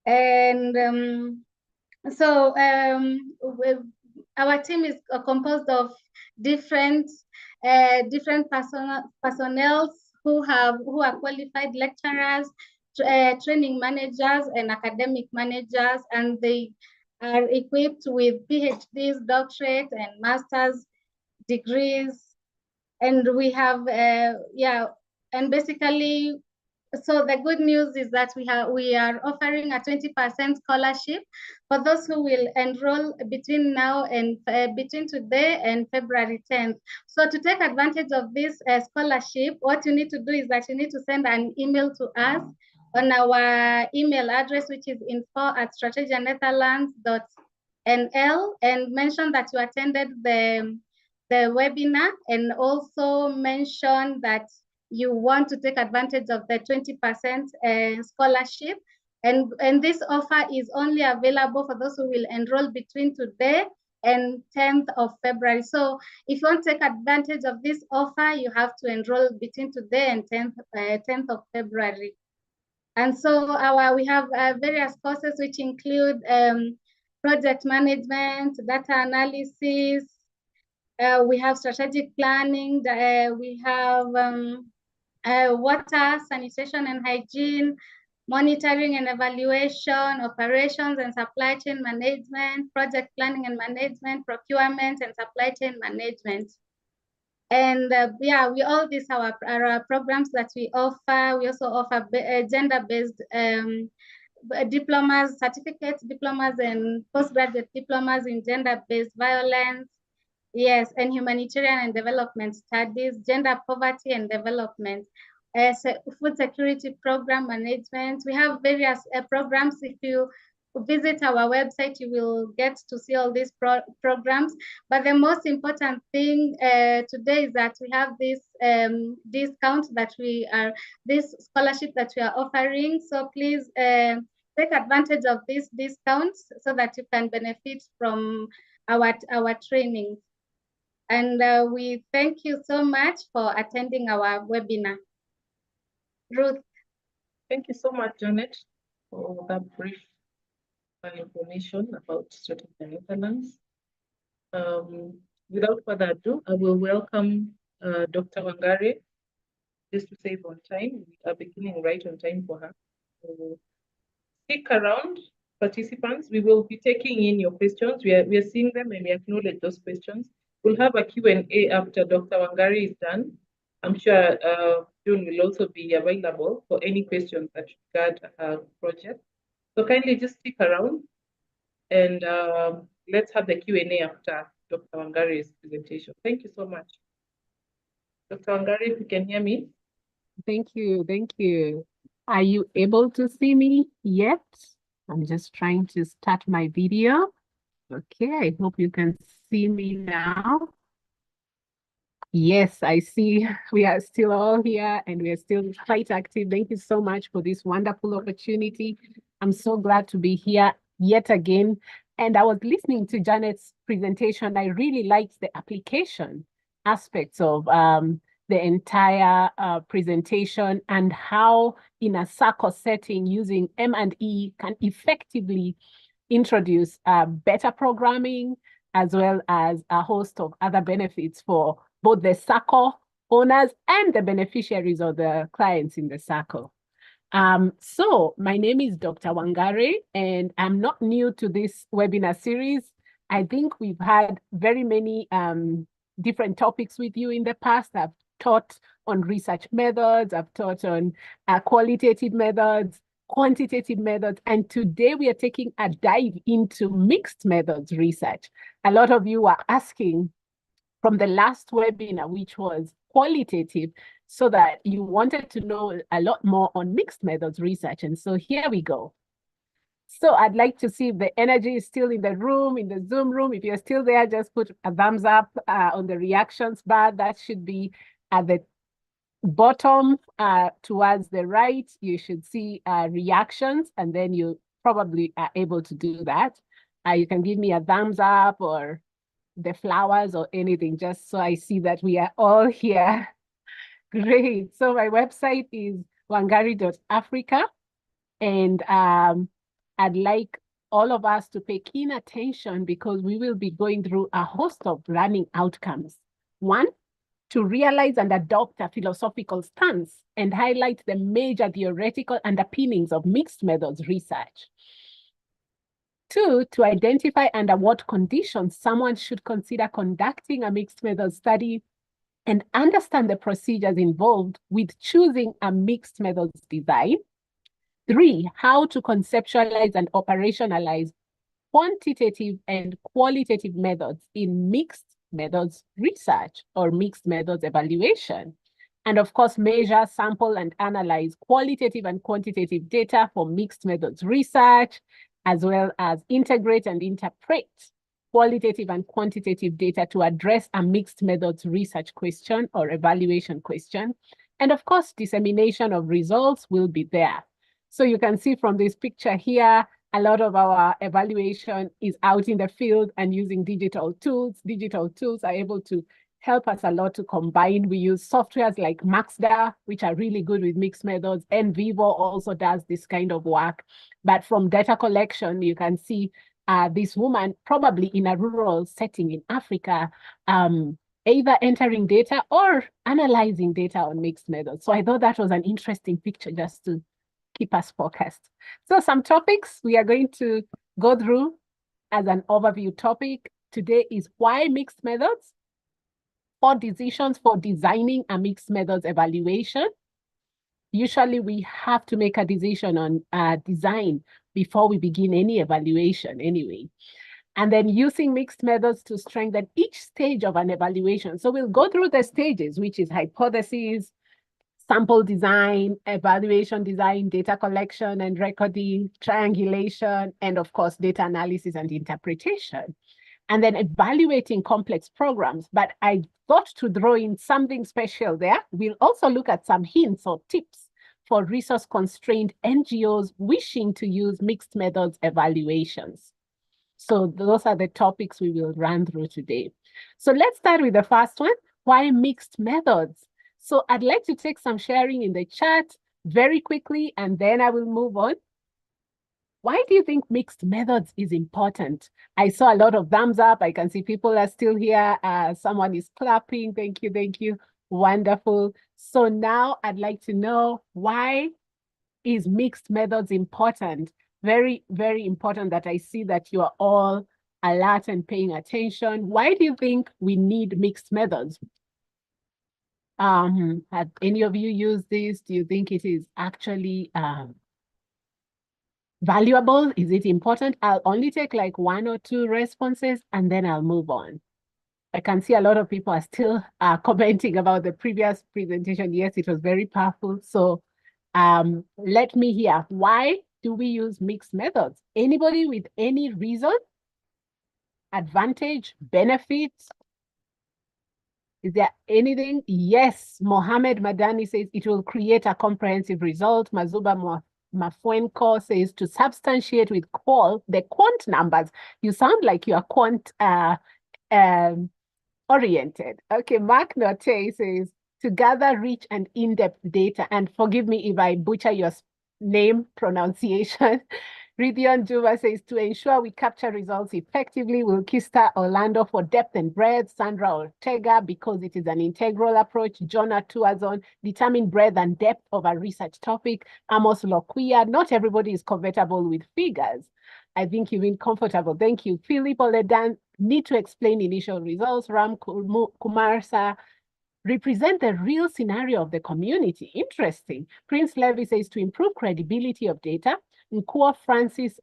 S6: And so our team is composed of different personnel who are qualified lecturers, training managers, and academic managers, and they are equipped with PhDs, doctorate, and master's degrees. And we have, and basically, so the good news is that we are offering a 20% scholarship for those who will enroll between now and between today and February 10th. So to take advantage of this scholarship, what you need to do is that you need to send an email to us on our email address, which is info@strategianetherlands.nl, and mention that you attended the webinar, and also mention that you want to take advantage of the 20% scholarship. And this offer is only available for those who will enroll between today and 10th of February. So if you want to take advantage of this offer, you have to enroll between today and 10th of February. And so we have various courses which include project management, data analysis, we have strategic planning, we have water, sanitation and hygiene, monitoring and evaluation, operations and supply chain management, project planning and management, procurement and supply chain management. And we all these are our programs that we offer. We also offer gender-based diplomas, certificates, diplomas, and postgraduate diplomas in gender-based violence. Yes, and humanitarian and development studies, gender poverty and development, food security program management. We have various programs. If you visit our website, you will get to see all these programs. But the most important thing today is that we have this discount that this scholarship that we are offering. So please take advantage of these discounts so that you can benefit from our training. And we thank you so much for attending our webinar. Ruth.
S1: Thank you so much, Janet, for that brief information about Strategia Netherlands. Without further ado, I will welcome Dr. Wangari, just to save on time. We are beginning right on time for her. So stick around, participants. We will be taking in your questions. We are seeing them and we acknowledge those questions. We'll have a Q&A after Dr. Wangari is done. I'm sure June will also be available for any questions that regard her project. So kindly just stick around and let's have the Q&A after Dr. Wangari's presentation. Thank you so much. Dr. Wangari, if you can hear me.
S7: Thank you, thank you. Are you able to see me yet? I'm just trying to start my video. Okay, I hope you can see me now. Yes, I see we are still all here and we are still quite active. Thank you so much for this wonderful opportunity. I'm so glad to be here yet again. And I was listening to Janet's presentation. I really liked the application aspects of the entire presentation and how in a circle setting using M&E can effectively introduce better programming as well as a host of other benefits for both the circle owners and the beneficiaries or the clients in the circle. So my name is Dr. Wangari, and I'm not new to this webinar series. I think we've had very many different topics with you in the past. I've taught on research methods, I've taught on qualitative methods, quantitative methods, and today we are taking a dive into mixed methods research. A lot of you are asking from the last webinar, which was qualitative, so that you wanted to know a lot more on mixed methods research. And so here we go. So I'd like to see if the energy is still in the room, in the Zoom room. If you're still there, just put a thumbs up on the reactions bar. That should be at the bottom towards the right. You should see reactions, and then you probably are able to do that. You can give me a thumbs up or the flowers or anything, just so I see that we are all here. Great. So my website is wangari.africa, and I'd like all of us to pay keen attention because we will be going through a host of learning outcomes. One, to realize and adopt a philosophical stance and highlight the major theoretical underpinnings of mixed methods research. 2, to identify under what conditions someone should consider conducting a mixed methods study and understand the procedures involved with choosing a mixed methods design. 3, how to conceptualize and operationalize quantitative and qualitative methods in mixed methods research or mixed methods evaluation. And of course, measure, sample, and analyze qualitative and quantitative data for mixed methods research, as well as integrate and interpret qualitative and quantitative data to address a mixed methods research question or evaluation question. And of course, dissemination of results will be there. So you can see from this picture here, a lot of our evaluation is out in the field and using digital tools. Digital tools are able to help us a lot to combine. We use softwares like Maxda, which are really good with mixed methods, and Vivo also does this kind of work. But from data collection, you can see this woman probably in a rural setting in Africa, either entering data or analyzing data on mixed methods. So I thought that was an interesting picture just to keep us focused. So some topics we are going to go through as an overview topic today is why mixed methods, 4 decisions for designing a mixed methods evaluation. Usually we have to make a decision on design before we begin any evaluation anyway. And then using mixed methods to strengthen each stage of an evaluation. So we'll go through the stages, which is hypothesis, sample design, evaluation design, data collection and recording, triangulation, and of course, data analysis and interpretation. And then evaluating complex programs. But I thought to throw in something special there. We'll also look at some hints or tips for resource-constrained NGOs wishing to use mixed methods evaluations. So those are the topics we will run through today. So let's start with the first one, why mixed methods? So I'd like to take some sharing in the chat very quickly, and then I will move on. Why do you think mixed methods is important? I saw a lot of thumbs up. I can see people are still here. Someone is clapping. Thank you, thank you. Wonderful. So now I'd like to know, why is mixed methods important? Very, very important that I see that you are all alert and paying attention. Why do you think we need mixed methods? Have any of you used this? Do you think it is actually valuable? Is it important? I'll only take like 1 or 2 responses and then I'll move on. I can see a lot of people are still commenting about the previous presentation. Yes, it was very powerful. So let me hear, why do we use mixed methods? Anybody with any reason? Advantage, benefits? Is there anything? Yes, Mohammed Madani says it will create a comprehensive result. Mazuba Mafuenko says to substantiate with the quant numbers. You sound like you are quant oriented. Okay, Mark Note says to gather rich and in-depth data, and forgive me if I butcher your name pronunciation. Ridion Juba says to ensure we capture results effectively, Wilkista Orlando for depth and breadth, Sandra Ortega because it is an integral approach, Jonah Tuazon, determine breadth and depth of a research topic, Amos Loquia, not everybody is comfortable with figures. I think you've been comfortable. Thank you. Philip Oledan, need to explain initial results. Ram Kumarsa, represent the real scenario of the community. Interesting. Prince Levy says to improve credibility of data. Nkua Francis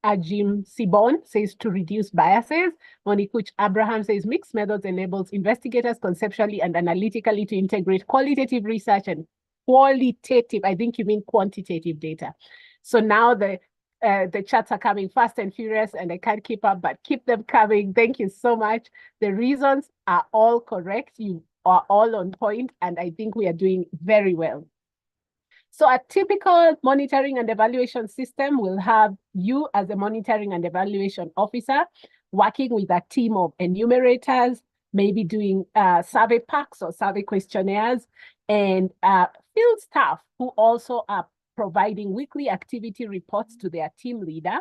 S7: Ajim Sibon says to reduce biases. Monikuch Abraham says mixed methods enables investigators conceptually and analytically to integrate qualitative research and qualitative, I think you mean quantitative data. So now the chats are coming fast and furious and I can't keep up, but keep them coming. Thank you so much. The reasons are all correct. You are all on point, and I think we are doing very well. So a typical monitoring and evaluation system will have you as a monitoring and evaluation officer working with a team of enumerators, maybe doing survey packs or survey questionnaires, and field staff who also are providing weekly activity reports to their team leader.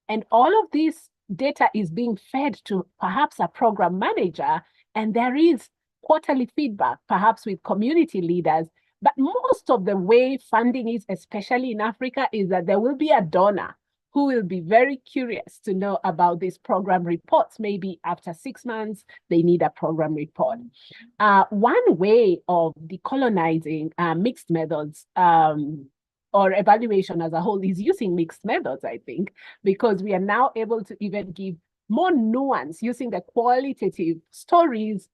S7: And all of this data is being fed to perhaps a program manager, and there is quarterly feedback, perhaps with community leaders. But most of the way funding is, especially in Africa, is that there will be a donor who will be very curious to know about these program reports. Maybe after 6 months, they need a program report. One way of decolonizing mixed methods or evaluation as a whole is using mixed methods, I think, because we are now able to even give more nuance using the qualitative stories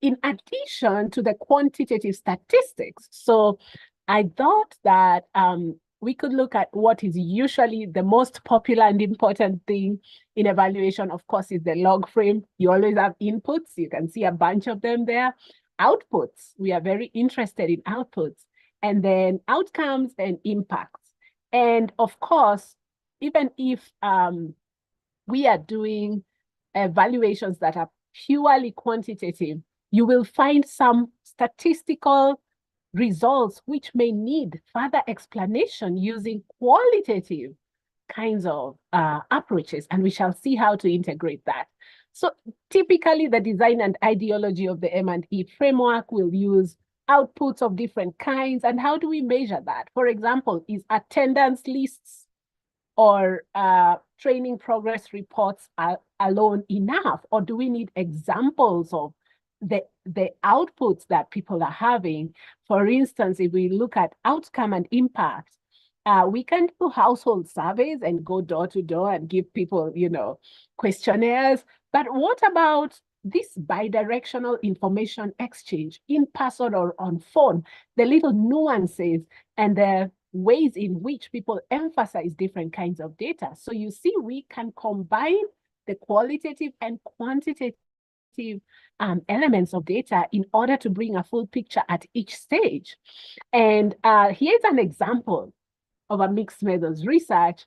S7: in addition to the quantitative statistics. So I thought that we could look at what is usually the most popular and important thing in evaluation, of course, is the log frame. You always have inputs. You can see a bunch of them there. Outputs, we are very interested in outputs. And then outcomes and impacts. And of course, even if we are doing evaluations that are purely quantitative, you will find some statistical results which may need further explanation using qualitative kinds of approaches, and we shall see how to integrate that. So typically the design and ideology of the M&E framework will use outputs of different kinds. And how do we measure that? For example, is attendance lists or training progress reports alone enough? Or do we need examples of the outputs that people are having? For instance, if we look at outcome and impact, we can do household surveys and go door to door and give people, questionnaires. But what about this bidirectional information exchange in person or on phone, the little nuances and the ways in which people emphasize different kinds of data? So you see, we can combine the qualitative and quantitative elements of data in order to bring a full picture at each stage. And here's an example of a mixed methods research.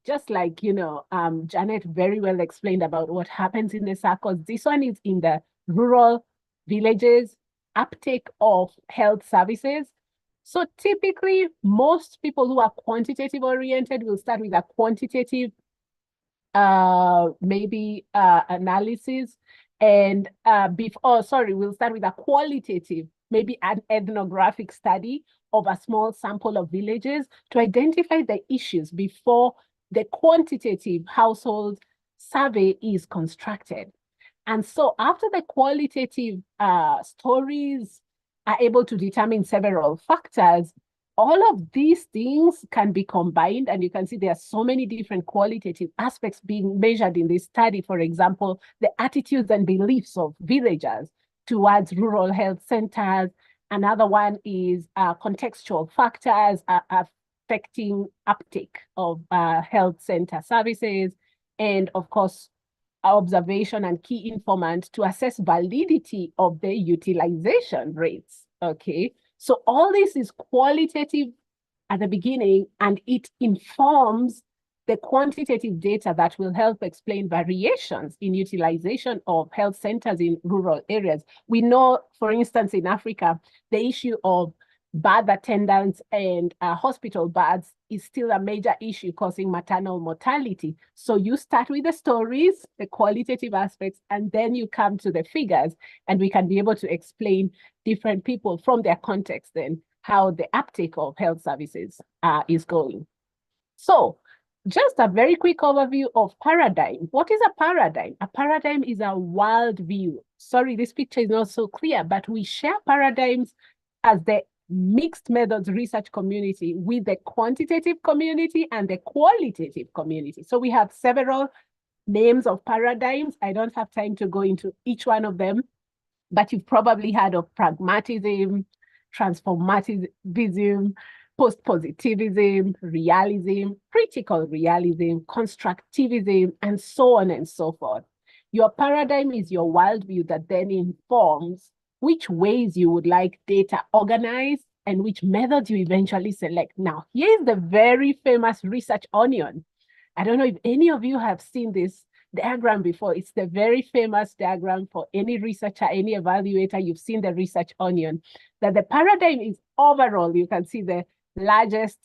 S7: Just like, Janet very well explained about what happens in the circles. This one is in the rural villages, uptake of health services. So typically, most people who are quantitative oriented will start with a quantitative analysis. And we'll start with a qualitative, maybe an ethnographic study of a small sample of villages to identify the issues before the quantitative household survey is constructed. And so after the qualitative stories are able to determine several factors, all of these things can be combined, and you can see there are so many different qualitative aspects being measured in this study. For example, the attitudes and beliefs of villagers towards rural health centers. Another one is contextual factors affecting uptake of health center services. And of course, observation and key informant to assess validity of the utilization rates, okay? So all this is qualitative at the beginning, and it informs the quantitative data that will help explain variations in utilization of health centers in rural areas. We know, for instance, in Africa, the issue of bad attendance and hospital births is still a major issue causing maternal mortality. So you start with the stories, the qualitative aspects, and then you come to the figures, and we can be able to explain different people from their context then how the uptake of health services is going. So just a very quick overview of paradigm. What is a paradigm? A paradigm is a world view. Sorry, this picture is not so clear, but we share paradigms as the mixed methods research community with the quantitative community and the qualitative community. So we have several names of paradigms. I don't have time to go into each one of them, but you've probably heard of pragmatism, transformativism, post-positivism, realism, critical realism, constructivism, and so on and so forth. Your paradigm is your worldview that then informs which ways you would like data organized and which methods you eventually select. Now, here's the very famous research onion. I don't know if any of you have seen this diagram before. It's the very famous diagram for any researcher, any evaluator. You've seen the research onion, that the paradigm is overall, you can see the largest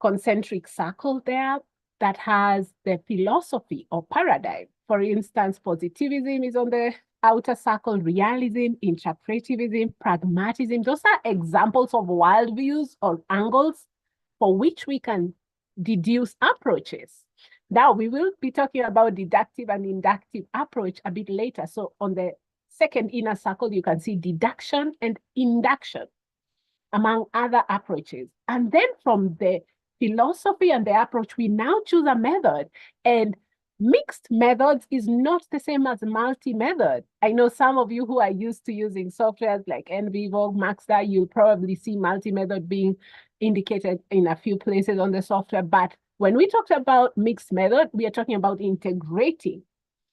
S7: concentric circle there that has the philosophy or paradigm. For instance, positivism is on the outer circle, realism, interpretivism, pragmatism. Those are examples of worldviews or angles for which we can deduce approaches. Now, we will be talking about deductive and inductive approach a bit later. So on the second inner circle, you can see deduction and induction, among other approaches. And then from the philosophy and the approach, we now choose a method. And mixed methods is not the same as multi-method. I know some of you who are used to using softwares like NVivo, Maxter, you'll probably see multi-method being indicated in a few places on the software. But when we talked about mixed method, we are talking about integrating.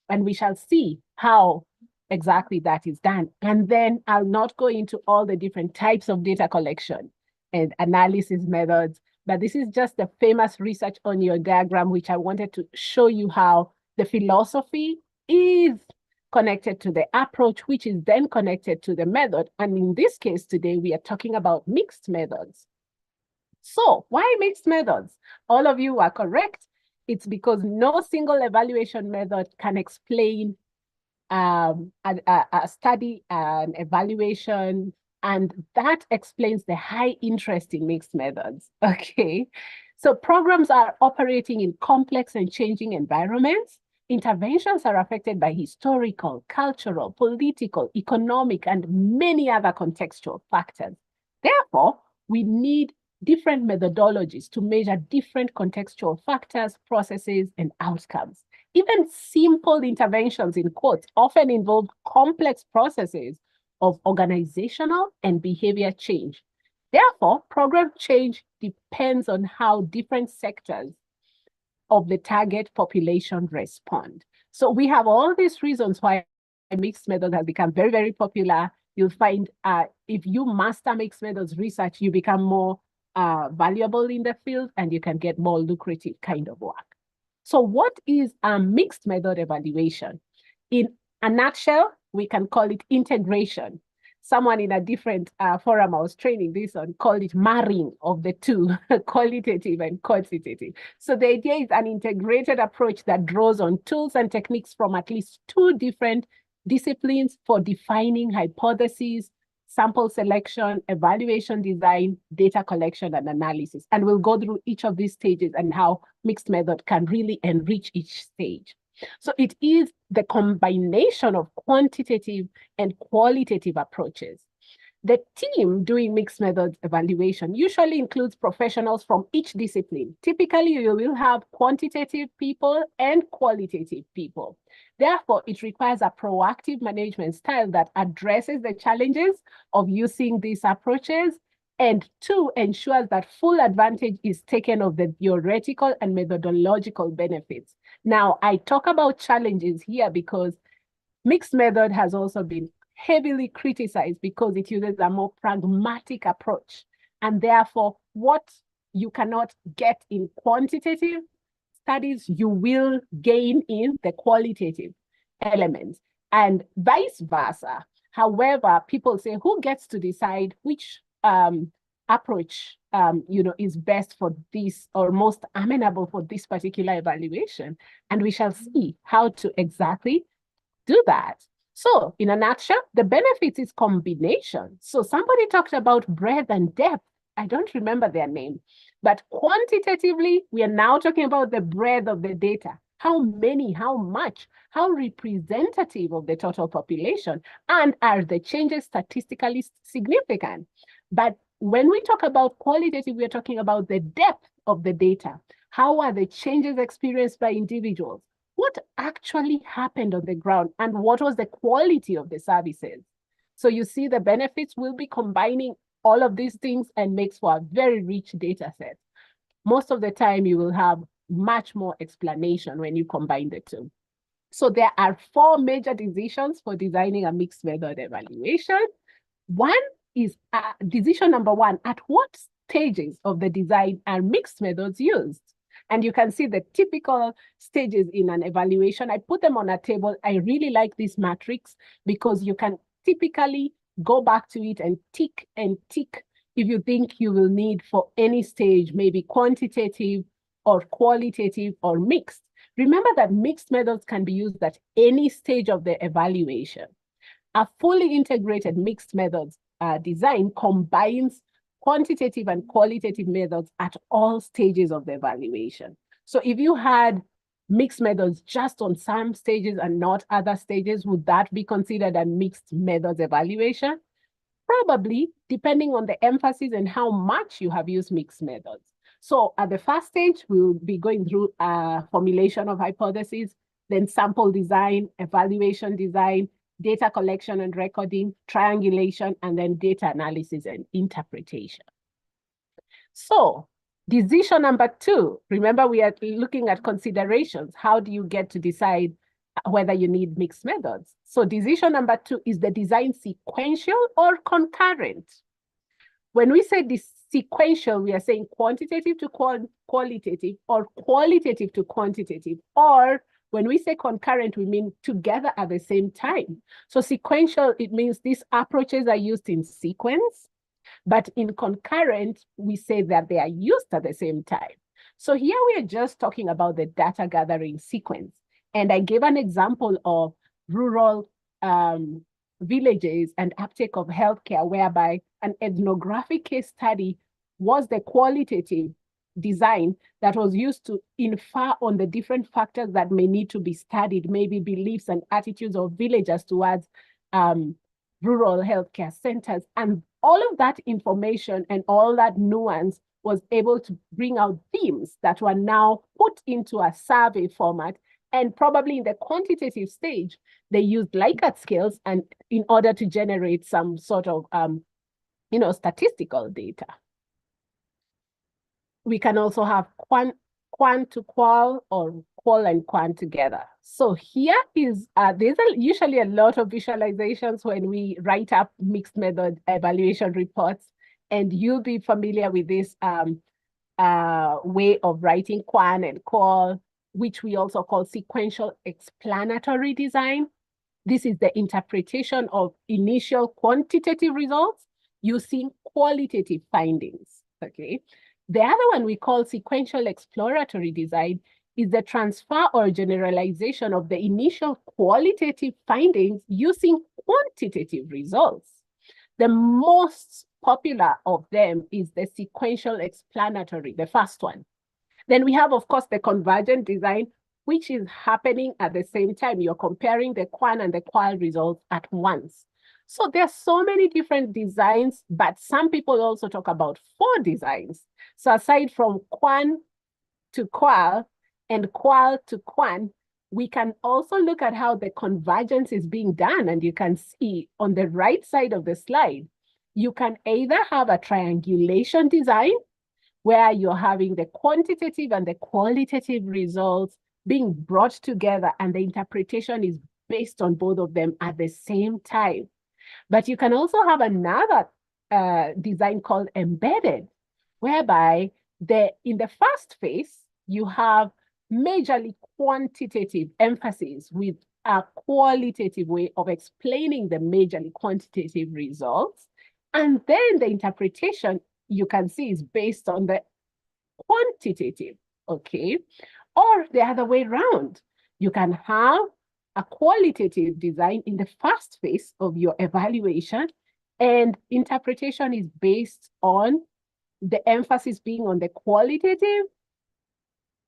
S7: And we shall see how exactly that is done. And then I'll not go into all the different types of data collection and analysis methods, but this is just the famous research on your diagram, which I wanted to show you how the philosophy is connected to the approach, which is then connected to the method. And in this case today, we are talking about mixed methods. So why mixed methods? All of you are correct. It's because no single evaluation method can explain a study, an evaluation, and that explains the high interest in mixed methods, okay? So programs are operating in complex and changing environments. Interventions are affected by historical, cultural, political, economic, and many other contextual factors. Therefore, we need different methodologies to measure different contextual factors, processes, and outcomes. Even simple interventions, in quotes, often involve complex processes of organizational and behavior change. Therefore, program change depends on how different sectors of the target population respond. So we have all these reasons why mixed methods have become very, very popular. You'll find if you master mixed methods research, you become more valuable in the field and you can get more lucrative kind of work. So what is a mixed method evaluation? In a nutshell, we can call it integration. Someone in a different forum I was training this on called it marrying of the two, qualitative and quantitative. So the idea is an integrated approach that draws on tools and techniques from at least two different disciplines for defining hypotheses, sample selection, evaluation design, data collection, and analysis. And we'll go through each of these stages and how mixed method can really enrich each stage. So it is the combination of quantitative and qualitative approaches. The team doing mixed methods evaluation usually includes professionals from each discipline. Typically, you will have quantitative people and qualitative people. Therefore, it requires a proactive management style that addresses the challenges of using these approaches, and two, ensures that full advantage is taken of the theoretical and methodological benefits. Now, I talk about challenges here because mixed method has also been heavily criticized because it uses a more pragmatic approach. And therefore, what you cannot get in quantitative studies, you will gain in the qualitative elements, and vice versa. However, people say, who gets to decide which approach is best for this or most amenable for this particular evaluation? And we shall see how to exactly do that. So in a nutshell, the benefits is combination. So somebody talked about breadth and depth. I don't remember their name, but quantitatively, we are now talking about the breadth of the data. How many, how much, how representative of the total population, and are the changes statistically significant? But when we talk about qualitative, we're talking about the depth of the data. How are the changes experienced by individuals? What actually happened on the ground, and what was the quality of the services? So you see the benefits will be combining all of these things and makes for a very rich data set. Most of the time you will have much more explanation when you combine the two. So there are 4 major decisions for designing a mixed method evaluation. One is decision number 1, at what stages of the design are mixed methods used? And you can see the typical stages in an evaluation. I put them on a table. I really like this matrix because you can typically go back to it and tick if you think you will need for any stage, maybe quantitative or qualitative or mixed. Remember that mixed methods can be used at any stage of the evaluation. A fully integrated mixed methods design combines quantitative and qualitative methods at all stages of the evaluation. So if you had mixed methods just on some stages and not other stages, would that be considered a mixed methods evaluation? Probably, depending on the emphasis and how much you have used mixed methods. So at the first stage, we'll be going through a formulation of hypotheses, then sample design, evaluation design, data collection and recording, triangulation, and then data analysis and interpretation. So decision number 2, remember we are looking at considerations. How do you get to decide whether you need mixed methods? So decision number 2 is the design sequential or concurrent? When we say this sequential, we are saying quantitative to qualitative or qualitative to quantitative, or when we say concurrent, we mean together at the same time. So sequential, it means these approaches are used in sequence, but in concurrent, we say that they are used at the same time. So here we are just talking about the data gathering sequence. And I gave an example of rural villages and uptake of healthcare, whereby an ethnographic case study was the qualitative design that was used to infer on the different factors that may need to be studied, maybe beliefs and attitudes of villagers towards rural healthcare centers. And all of that information and all that nuance was able to bring out themes that were now put into a survey format. And probably in the quantitative stage, they used Likert scales and in order to generate some sort of statistical data. We can also have quant to qual or qual and quant together. So here is, there's usually a lot of visualizations when we write up mixed method evaluation reports, and you'll be familiar with this way of writing quant and qual, which we also call sequential explanatory design. This is the interpretation of initial quantitative results using qualitative findings, okay? The other one we call sequential exploratory design is the transfer or generalization of the initial qualitative findings using quantitative results. The most popular of them is the sequential explanatory, the first one. Then we have, of course, the convergent design, which is happening at the same time. You're comparing the quant and the qual results at once. So there's so many different designs, but some people also talk about 4 designs. So aside from quant to qual and qual to quant, we can also look at how the convergence is being done. And you can see on the right side of the slide, you can either have a triangulation design where you're having the quantitative and the qualitative results being brought together, and the interpretation is based on both of them at the same time. But you can also have another design called embedded, whereby in the first phase, you have majorly quantitative emphasis with a qualitative way of explaining the majorly quantitative results. And then the interpretation, you can see, is based on the quantitative, okay? Or the other way around, you can have a qualitative design in the first phase of your evaluation, and interpretation is based on the emphasis being on the qualitative,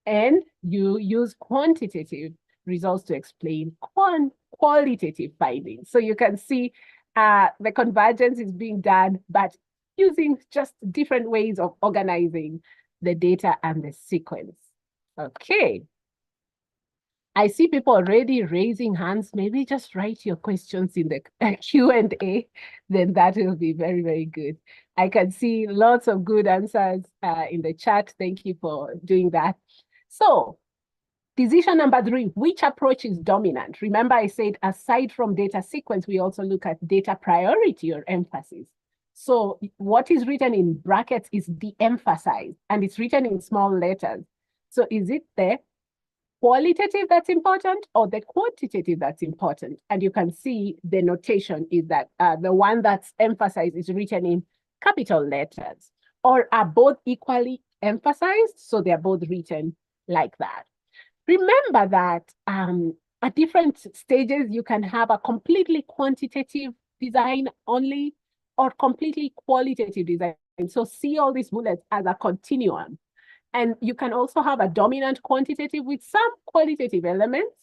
S7: and you use quantitative results to explain qualitative findings. So you can see the convergence is being done, but using just different ways of organizing the data and the sequence. Okay. I see people already raising hands. Maybe just write your questions in the Q&A, then that will be very, very good. I can see lots of good answers in the chat. Thank you for doing that. So decision number 3, which approach is dominant? Remember I said aside from data sequence, we also look at data priority or emphasis. So what is written in brackets is de-emphasized, and it's written in small letters. So is it the qualitative that's important or the quantitative that's important? And you can see the notation is that the one that's emphasized is written in capital letters, or are both equally emphasized, so they're both written like that. Remember that at different stages, you can have a completely quantitative design only or completely qualitative design. So see all these bullets as a continuum. And you can also have a dominant quantitative with some qualitative elements,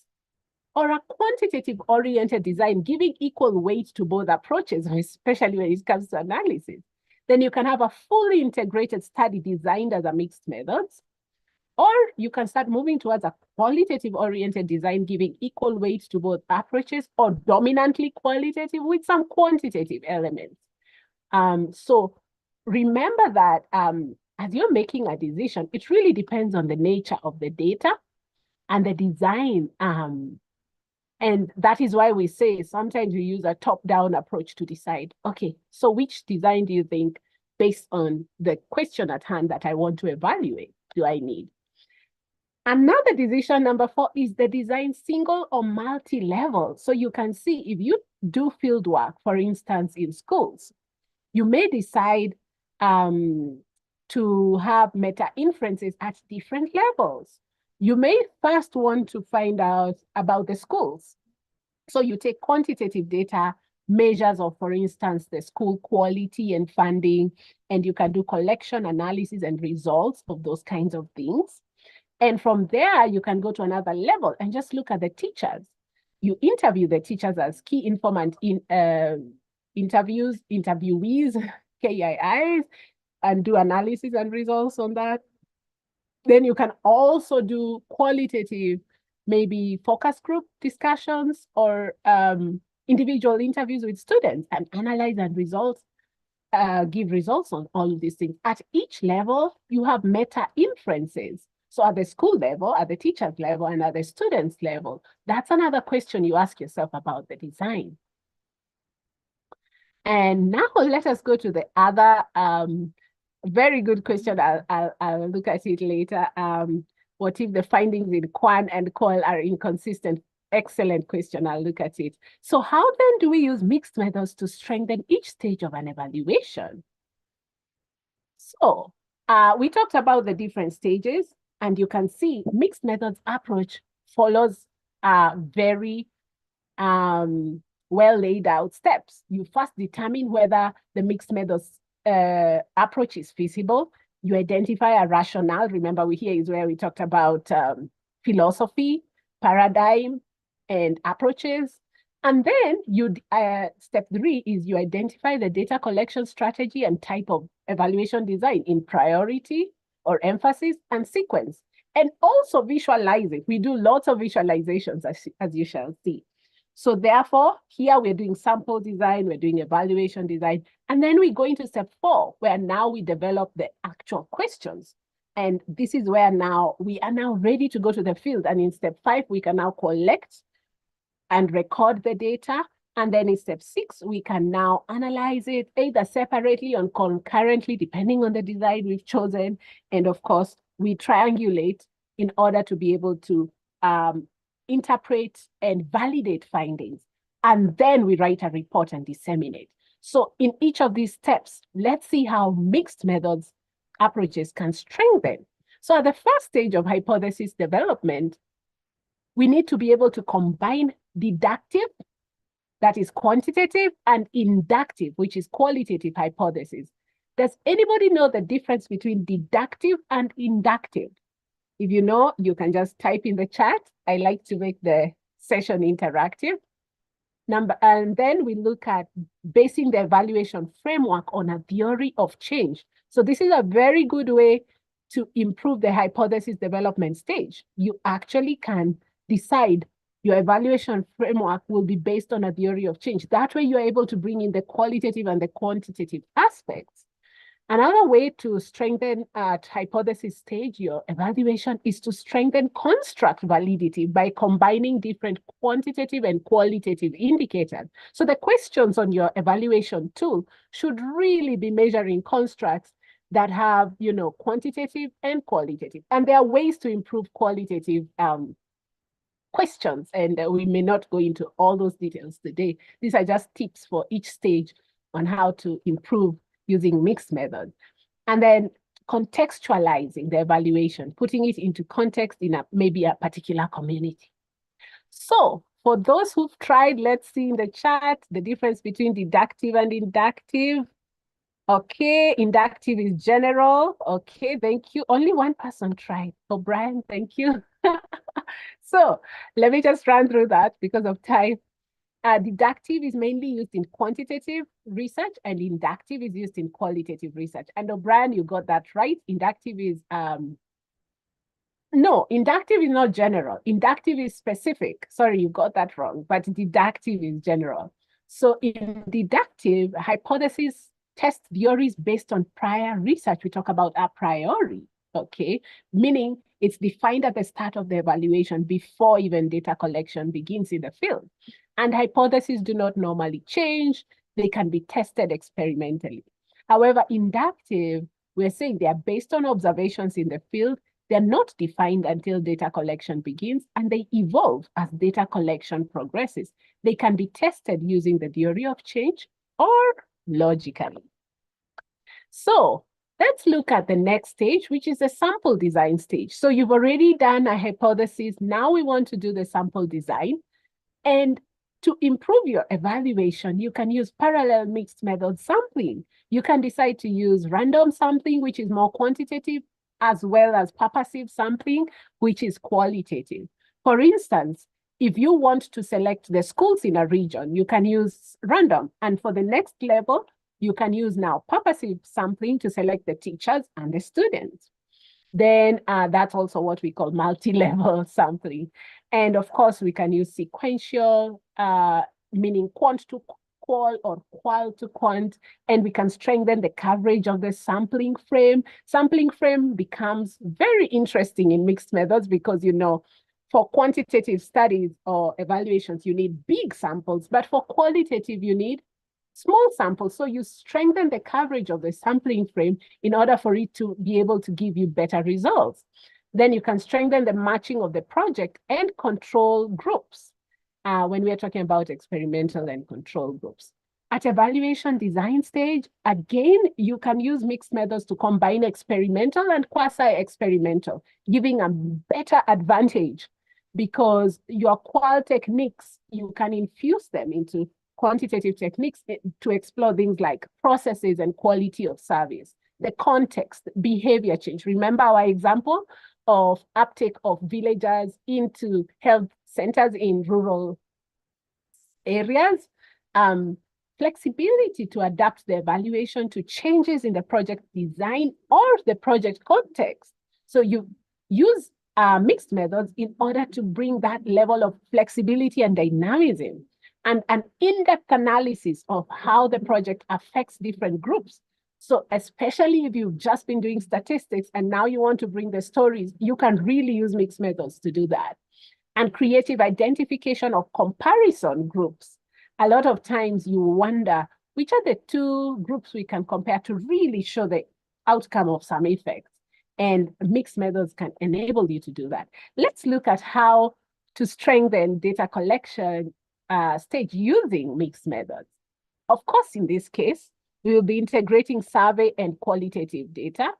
S7: or a quantitative oriented design giving equal weight to both approaches, especially when it comes to analysis. Then you can have a fully integrated study designed as a mixed methods, or you can start moving towards a qualitative oriented design giving equal weight to both approaches, or dominantly qualitative with some quantitative elements. So remember that as you're making a decision, it really depends on the nature of the data and the design. And that is why we say sometimes we use a top-down approach to decide, okay, so which design do you think, based on the question at hand that I want to evaluate, do I need? Another decision, number 4, is the design single or multi-level. So you can see if you do field work, for instance, in schools, you may decide to have meta-inferences at different levels. You may first want to find out about the schools. So you take quantitative data, measures of, for instance, the school quality and funding, and you can do collection, analysis, and results of those kinds of things. And from there, you can go to another level and just look at the teachers. You interview the teachers as key informant in interviewees, KIIs, and do analysis and results on that. Then you can also do qualitative, maybe focus group discussions or individual interviews with students and analyze and results, give results on all of these things. At each level, you have meta inferences. So at the school level, at the teacher's level, and at the student's level, that's another question you ask yourself about the design. And now let us go to the other very good question. I'll look at it later. What if the findings in Quan and Qual are inconsistent? Excellent question. I'll look at it. So how then do we use mixed methods to strengthen each stage of an evaluation? So we talked about the different stages, and you can see mixed methods approach follows very well laid out steps. You first determine whether the mixed methods approach is feasible. You identify a rationale. Remember, here is where we talked about philosophy, paradigm, and approaches. And then you step 3 is you identify the data collection strategy and type of evaluation design in priority or emphasis and sequence. And also visualize it. We do lots of visualizations, as you shall see. So therefore, here we're doing sample design, we're doing evaluation design, and then we go into step 4, where now we develop the actual questions. And this is where now we are now ready to go to the field. And in step 5, we can now collect and record the data. And then in step 6, we can now analyze it either separately or concurrently, depending on the design we've chosen. And of course, we triangulate in order to be able to interpret and validate findings. And then we write a report and disseminate. So in each of these steps, let's see how mixed methods approaches can strengthen. So at the first stage of hypothesis development, we need to be able to combine deductive, that is quantitative, and inductive, which is qualitative hypothesis. Does anybody know the difference between deductive and inductive? If you know, you can just type in the chat. I like to make the session interactive. And then we look at basing the evaluation framework on a theory of change. So this is a very good way to improve the hypothesis development stage. You actually can decide your evaluation framework will be based on a theory of change. That way you're able to bring in the qualitative and the quantitative aspects. Another way to strengthen at hypothesis stage your evaluation is to strengthen construct validity by combining different quantitative and qualitative indicators. So the questions on your evaluation tool should really be measuring constructs that have, quantitative and qualitative. And there are ways to improve qualitative questions, and we may not go into all those details today. These are just tips for each stage on how to improve using mixed methods. And then contextualizing the evaluation, putting it into context in maybe a particular community. So for those who've tried, let's see in the chat the difference between deductive and inductive. Okay, inductive is general. Okay, thank you. Only one person tried. Oh, Brian, thank you. So let me just run through that because of time. Deductive is mainly used in quantitative research and inductive is used in qualitative research. And O'Brien, you got that right. Inductive is, no, inductive is not general. Inductive is specific. Sorry, you got that wrong, but deductive is general. So in deductive, hypotheses test theories based on prior research. We talk about a priori, okay? Meaning it's defined at the start of the evaluation before even data collection begins in the field. And hypotheses do not normally change. They can be tested experimentally. However, inductive, we're saying they are based on observations in the field. They're not defined until data collection begins, and they evolve as data collection progresses. They can be tested using the theory of change or logically. So let's look at the next stage, which is the sample design stage. So you've already done a hypothesis. Now we want to do the sample design. And to improve your evaluation, you can use parallel mixed method sampling. You can decide to use random sampling, which is more quantitative, as well as purposive sampling, which is qualitative. For instance, if you want to select the schools in a region, you can use random. And for the next level, you can use now purposive sampling to select the teachers and the students. Then that's also what we call multi-level sampling. And of course, we can use sequential, meaning quant to qual or qual to quant, and we can strengthen the coverage of the sampling frame. Sampling frame becomes very interesting in mixed methods because, you know, for quantitative studies or evaluations, you need big samples, but for qualitative, you need small samples. So you strengthen the coverage of the sampling frame in order for it to be able to give you better results. Then you can strengthen the matching of the project and control groups when we are talking about experimental and control groups. At evaluation design stage, again, you can use mixed methods to combine experimental and quasi-experimental, giving a better advantage because your qual techniques, you can infuse them into quantitative techniques to explore things like processes and quality of service, the context, behavior change. Remember our example of uptake of villagers into health centers in rural areas, flexibility to adapt the evaluation to changes in the project design or the project context. So you use mixed methods in order to bring that level of flexibility and dynamism and an in-depth analysis of how the project affects different groups. So especially if you've just been doing statistics and now you want to bring the stories, you can really use mixed methods to do that. And creative identification of comparison groups. A lot of times you wonder, which are the two groups we can compare to really show the outcome of some effects? And mixed methods can enable you to do that. Let's look at how to strengthen data collection stage using mixed methods. Of course, in this case, we will be integrating survey and qualitative data.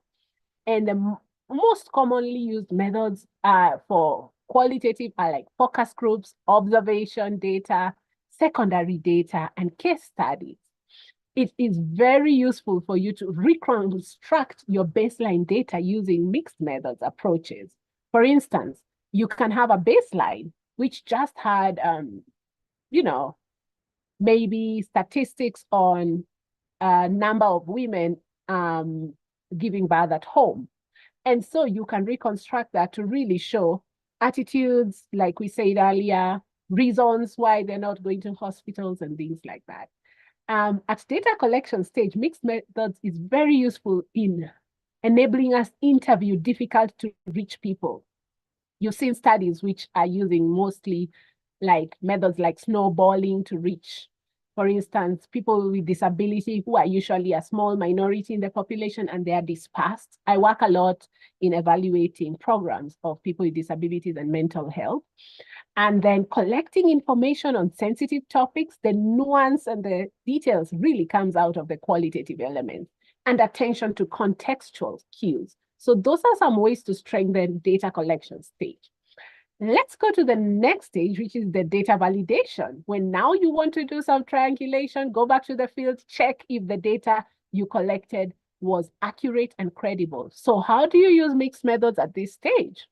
S7: And the most commonly used methods for qualitative are like focus groups, observation data, secondary data, and case studies. It is very useful for you to reconstruct your baseline data using mixed methods approaches. For instance, you can have a baseline which just had you know, maybe statistics on number of women giving birth at home. And so you can reconstruct that to really show attitudes, like we said earlier, reasons why they're not going to hospitals and things like that. At data collection stage, mixed methods is very useful in enabling us interview difficult to reach people. You've seen studies which are using mostly like methods like snowballing to reach, for instance, people with disability who are usually a small minority in the population and they are dispersed. I work a lot in evaluating programs of people with disabilities and mental health. And then collecting information on sensitive topics, the nuance and the details really comes out of the qualitative elements and attention to contextual cues. So those are some ways to strengthen data collection stage. Let's go to the next stage, which is the data validation. When now you want to do some triangulation, go back to the field, check if the data you collected was accurate and credible. So how do you use mixed methods at this stage?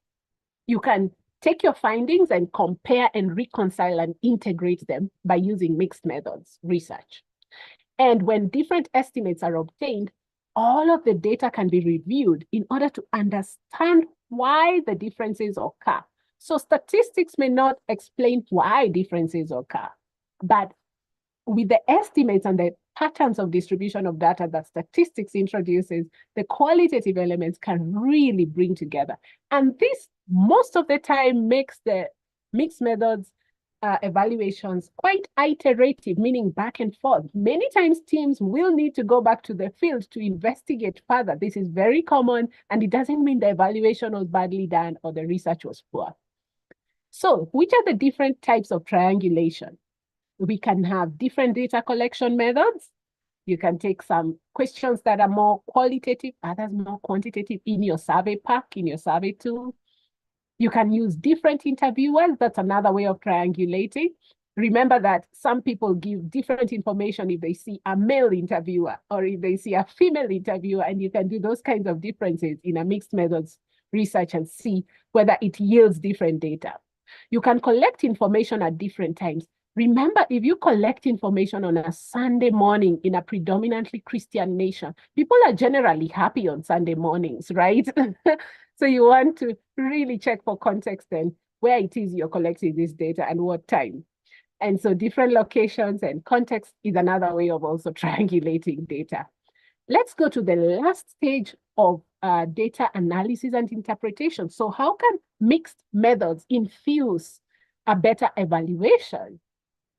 S7: You can take your findings and compare and reconcile and integrate them by using mixed methods research. And when different estimates are obtained, all of the data can be reviewed in order to understand why the differences occur. So statistics may not explain why differences occur, but with the estimates and the patterns of distribution of data that statistics introduces, the qualitative elements can really bring together. And this, most of the time, makes the mixed methods evaluations quite iterative, meaning back and forth. Many times teams will need to go back to the field to investigate further. This is very common, and it doesn't mean the evaluation was badly done or the research was poor. So which are the different types of triangulation? We can have different data collection methods. You can take some questions that are more qualitative, others more quantitative in your survey pack, in your survey tool. You can use different interviewers. That's another way of triangulating. Remember that some people give different information if they see a male interviewer or if they see a female interviewer, and you can do those kinds of differences in a mixed methods research and see whether it yields different data. You can collect information at different times. Remember, if you collect information on a Sunday morning in a predominantly Christian nation, people are generally happy on Sunday mornings, right? So you want to really check for context and where it is you're collecting this data and what time. And so different locations and context is another way of also triangulating data. Let's go to the last stage of data analysis and interpretation. So how can mixed methods infuse a better evaluation?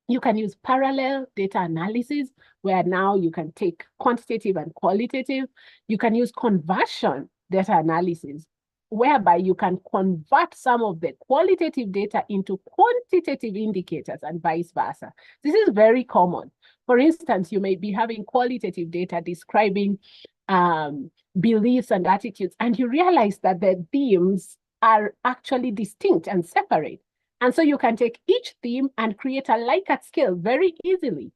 S7: You can use parallel data analysis, where now you can take quantitative and qualitative. You can use conversion data analysis, whereby you can convert some of the qualitative data into quantitative indicators and vice versa. This is very common. For instance, you may be having qualitative data describing beliefs and attitudes, and you realize that the themes are actually distinct and separate. And so you can take each theme and create a Likert scale very easily.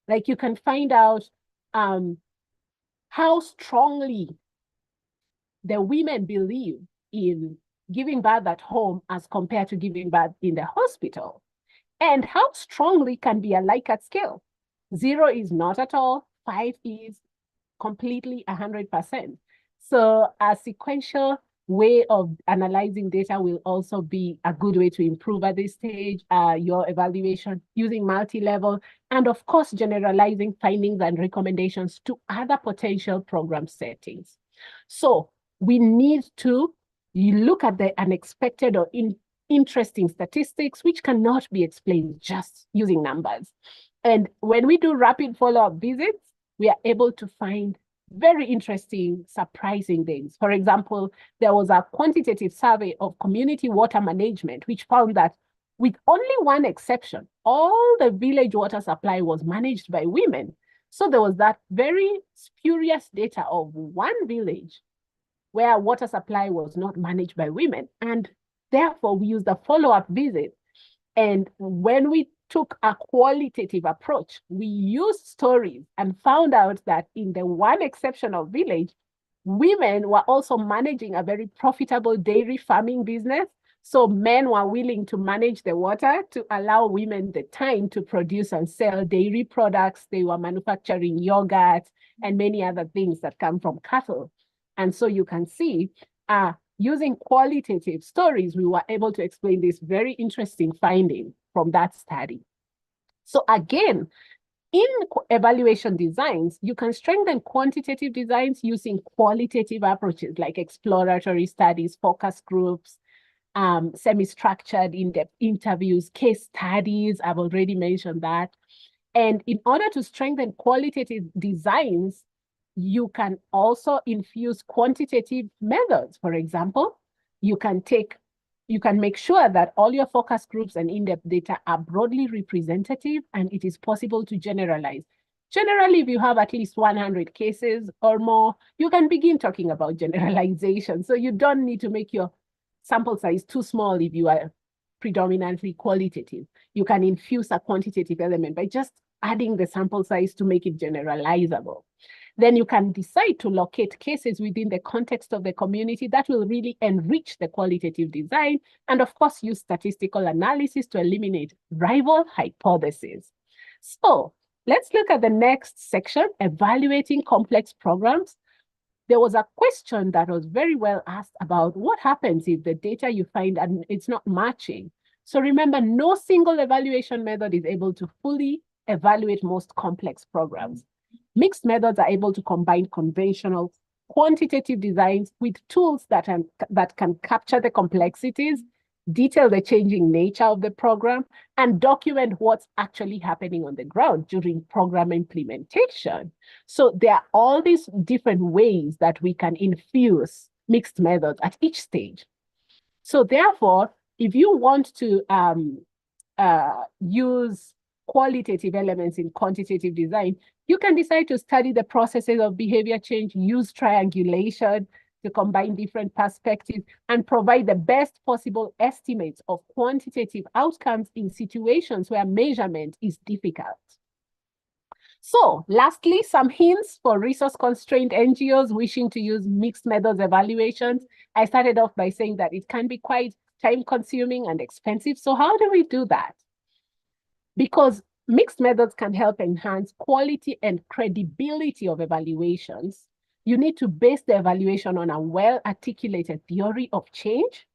S7: Like you can find out how strongly the women believe in giving birth at home as compared to giving birth in the hospital. And how strongly can be a Likert scale. 0 is not at all, 5 is completely 100%. So a sequential way of analyzing data will also be a good way to improve at this stage, your evaluation using multi-level, and of course, generalizing findings and recommendations to other potential program settings. So we need to look at the unexpected or interesting statistics, which cannot be explained just using numbers. And when we do rapid follow-up visits, we are able to find very interesting, surprising things. For example, there was a quantitative survey of community water management, which found that with only one exception, all the village water supply was managed by women. So there was that very spurious data of one village where water supply was not managed by women. And therefore, we used a follow-up visit. And when we took a qualitative approach, we used stories and found out that in the one exceptional village, women were also managing a very profitable dairy farming business. So men were willing to manage the water to allow women the time to produce and sell dairy products. They were manufacturing yogurt and many other things that come from cattle. And so you can see, using qualitative stories, we were able to explain this very interesting finding from that study. So again, in evaluation designs, you can strengthen quantitative designs using qualitative approaches like exploratory studies, focus groups, semi-structured in-depth interviews, case studies. I've already mentioned that. And in order to strengthen qualitative designs, you can also infuse quantitative methods. For example, you can make sure that all your focus groups and in-depth data are broadly representative, and it is possible to generalize. Generally, if you have at least 100 cases or more, you can begin talking about generalization. So you don't need to make your sample size too small if you are predominantly qualitative. You can infuse a quantitative element by just adding the sample size to make it generalizable. Then you can decide to locate cases within the context of the community that will really enrich the qualitative design, and of course, use statistical analysis to eliminate rival hypotheses. So let's look at the next section, evaluating complex programs. There was a question that was very well asked about what happens if the data you find and it's not matching. So remember, no single evaluation method is able to fully evaluate most complex programs. Mixed methods are able to combine conventional quantitative designs with tools that can capture the complexities, detail the changing nature of the program, and document what's actually happening on the ground during program implementation. So there are all these different ways that we can infuse mixed methods at each stage. So therefore, if you want to use qualitative elements in quantitative design, you can decide to study the processes of behavior change, use triangulation to combine different perspectives, and provide the best possible estimates of quantitative outcomes in situations where measurement is difficult. So lastly, some hints for resource-constrained NGOs wishing to use mixed methods evaluations. I started off by saying that it can be quite time-consuming and expensive. So how do we do that? Because mixed methods can help enhance quality and credibility of evaluations, you need to base the evaluation on a well-articulated theory of change.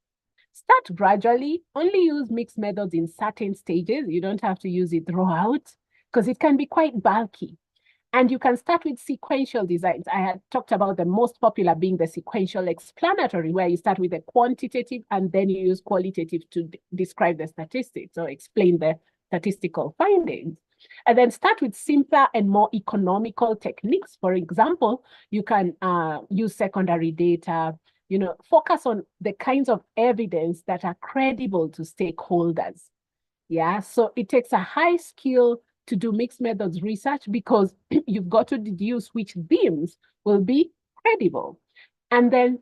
S7: Start gradually, only use mixed methods in certain stages. You don't have to use it throughout because it can be quite bulky. And you can start with sequential designs. I had talked about the most popular being the sequential explanatory, where you start with the quantitative and then you use qualitative to describe the statistics or explain the statistical findings. And then start with simpler and more economical techniques. For example, you can use secondary data, focus on the kinds of evidence that are credible to stakeholders. Yeah, so it takes a high skill to do mixed methods research because you've got to deduce which themes will be credible. And then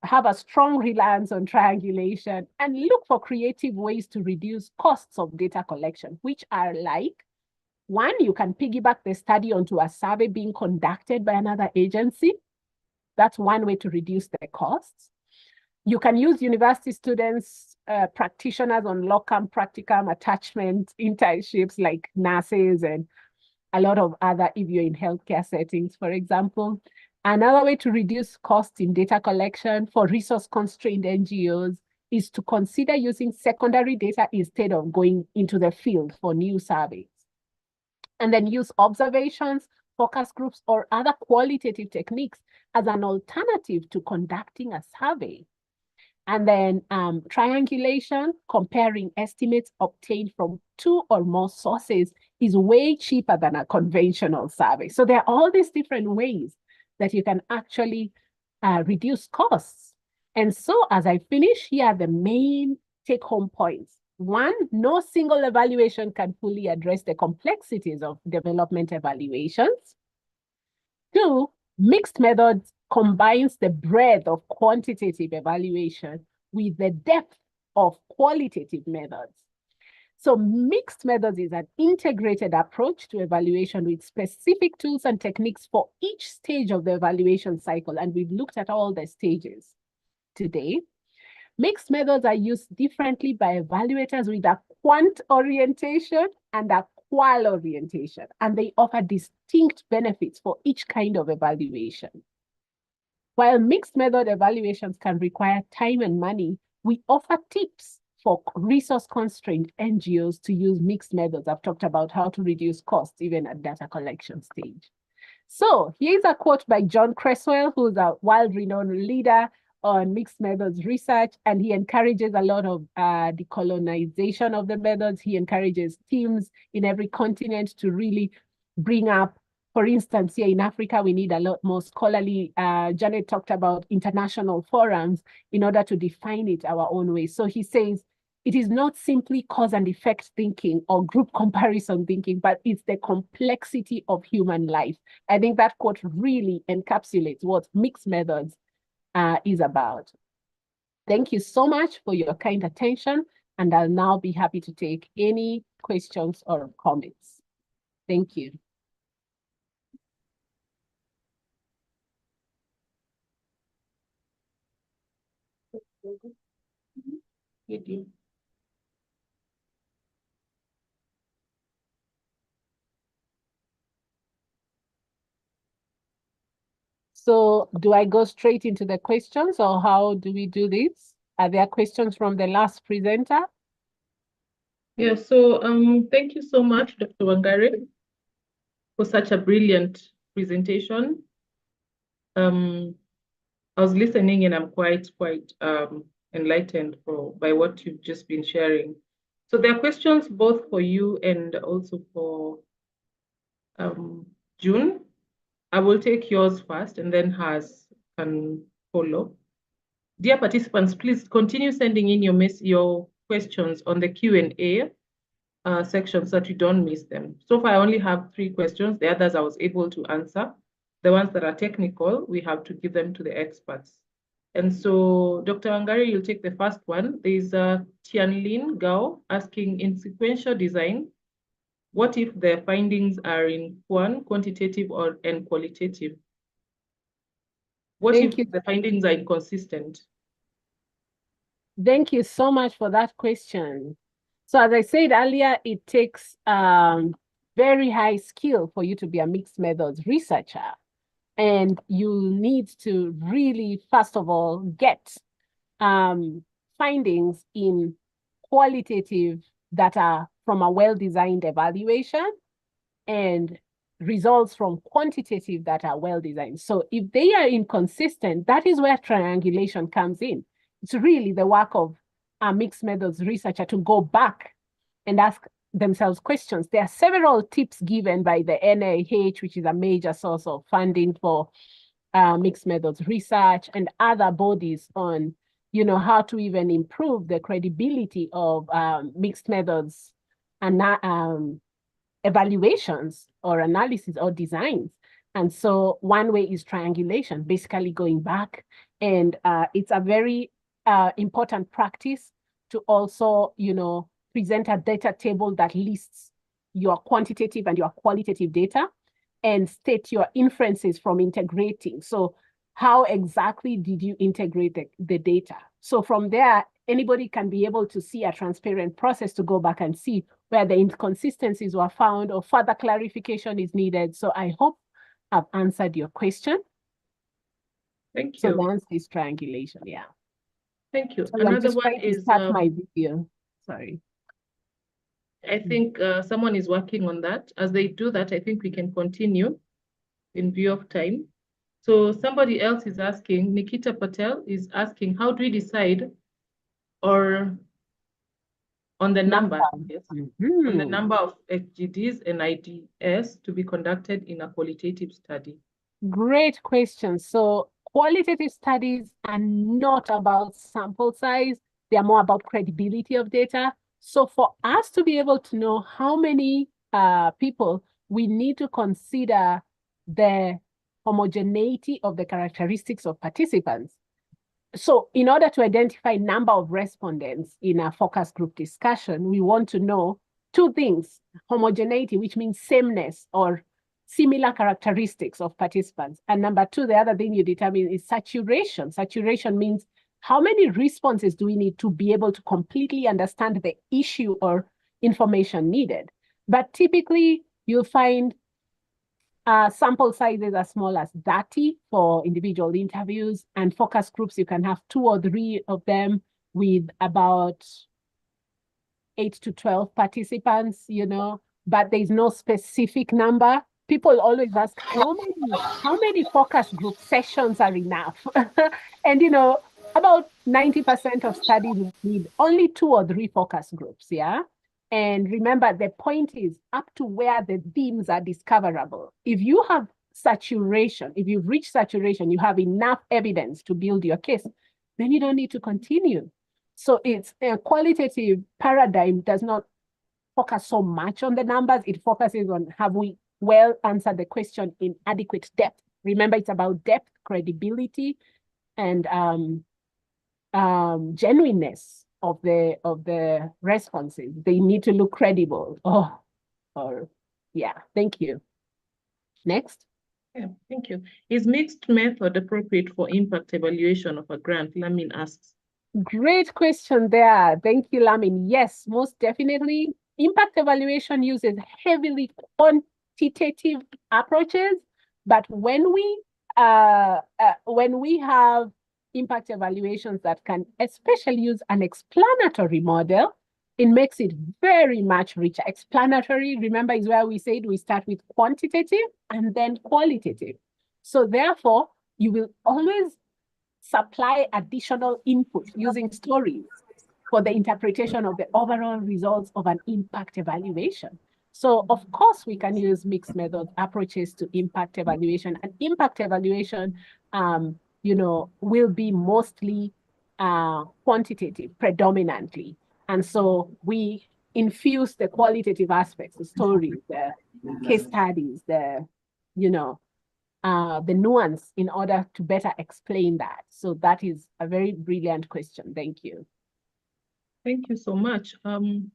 S7: have a strong reliance on triangulation and look for creative ways to reduce costs of data collection, which are like, one, you can piggyback the study onto a survey being conducted by another agency. That's one way to reduce the costs. You can use university students, practitioners on locum, practicum, attachment, internships like nurses and a lot of other, if you're in healthcare settings, for example. Another way to reduce costs in data collection for resource-constrained NGOs is to consider using secondary data instead of going into the field for new surveys. And then use observations, focus groups, or other qualitative techniques as an alternative to conducting a survey. And then triangulation, comparing estimates obtained from 2 or more sources, is way cheaper than a conventional survey. So there are all these different ways that you can actually reduce costs. And so as I finish, here are the main take-home points. 1, no single evaluation can fully address the complexities of development evaluations. 2, mixed methods combines the breadth of quantitative evaluation with the depth of qualitative methods. So mixed methods is an integrated approach to evaluation with specific tools and techniques for each stage of the evaluation cycle. And we've looked at all the stages today. Mixed methods are used differently by evaluators with a quant orientation and a qual orientation, and they offer distinct benefits for each kind of evaluation. While mixed method evaluations can require time and money, we offer tips for resource-constrained NGOs to use mixed methods. I've talked about how to reduce costs even at data collection stage. So here's a quote by John Cresswell, who's a world-renowned leader on mixed methods research, and he encourages a lot of decolonization of the methods. He encourages teams in every continent to really bring up, for instance, here in Africa, we need a lot more scholarly, Janet talked about international forums in order to define it our own way. So he says, it is not simply cause and effect thinking or group comparison thinking, but it's the complexity of human life. I think that quote really encapsulates what mixed methods is about. Thank you so much for your kind attention. And I'll now be happy to take any questions or comments. Thank you. So do I go straight into the questions, or how do we do this? Are there questions from the last presenter?
S1: Yeah, so thank you so much, Dr. Wangari, for such a brilliant presentation. I was listening and I'm quite enlightened by what you've just been sharing. So there are questions both for you and also for June. I will take yours first and then hers can follow. Dear participants, please continue sending in your questions on the Q&A section so that you don't miss them. So far, I only have 3 questions. The others I was able to answer. The ones that are technical, we have to give them to the experts. And so, Dr. Wangari, you'll take the first one. There's Tianlin Gao asking, in sequential design, what if the findings are in quantitative and qualitative? What if the findings are inconsistent?
S7: Thank you so much for that question. So as I said earlier, it takes very high skill for you to be a mixed methods researcher. And you need to really, first of all, get findings in qualitative that are from a well-designed evaluation and results from quantitative that are well-designed. So if they are inconsistent, that is where triangulation comes in. It's really the work of a mixed methods researcher to go back and ask themselves questions. There are several tips given by the NIH, which is a major source of funding for mixed methods research, and other bodies on, how to even improve the credibility of mixed methods and evaluations or analysis or designs. And so one way is triangulation, basically going back. And it's a very important practice to also, present a data table that lists your quantitative and your qualitative data and state your inferences from integrating. So how exactly did you integrate the data? So from there, anybody can be able to see a transparent process to go back and see where the inconsistencies were found or further clarification is needed. So I hope I've answered your question.
S1: Thank you.
S7: So the answer is triangulation, yeah.
S1: Thank you.
S7: Sorry,
S1: Another one is
S7: start my video. Sorry.
S1: I think someone is working on that. As they do that, I think we can continue in view of time. So somebody else is asking, Nikita Patel is asking, how do we decide or on the number, yes, on the number of HGDs and IDS to be conducted in a qualitative study?
S7: Great question. So qualitative studies are not about sample size. They are more about credibility of data. So for us to be able to know how many people, we need to consider the homogeneity of the characteristics of participants. So in order to identify number of respondents in a focus group discussion, we want to know 2 things: homogeneity, which means sameness or similar characteristics of participants. And number 2, the other thing you determine is saturation. Saturation means how many responses do we need to be able to completely understand the issue or information needed. But typically, you'll find sample sizes as small as 30 for individual interviews, and focus groups, you can have 2 or 3 of them with about 8 to 12 participants, but there's no specific number. People always ask, how many focus group sessions are enough? And, about 90% of studies need only 2 or 3 focus groups, yeah? And remember, the point is up to where the themes are discoverable. If you have saturation, if you've reached saturation, you have enough evidence to build your case, then you don't need to continue. So it's a qualitative paradigm does not focus so much on the numbers. It focuses on, have we well answered the question in adequate depth? Remember, it's about depth, credibility, and genuineness of the responses. They need to look credible. Yeah, thank you. Next.
S1: Yeah, thank you. Is mixed method appropriate for impact evaluation of a grant? Lamin asks.
S7: Great question there. Thank you, Lamin. Yes, most definitely. Impact evaluation uses heavily quantitative approaches, but when we have impact evaluations that can especially use an explanatory model, it makes it very much richer. Explanatory, remember, is where we said we start with quantitative and then qualitative. So therefore, you will always supply additional input using stories for the interpretation of the overall results of an impact evaluation. So of course, we can use mixed method approaches to impact evaluation, and impact evaluation, will be mostly quantitative predominantly. And so we infuse the qualitative aspects, the stories, the case studies, the nuance in order to better explain that. So that is a very brilliant question. Thank you.
S1: Thank you so much. I'm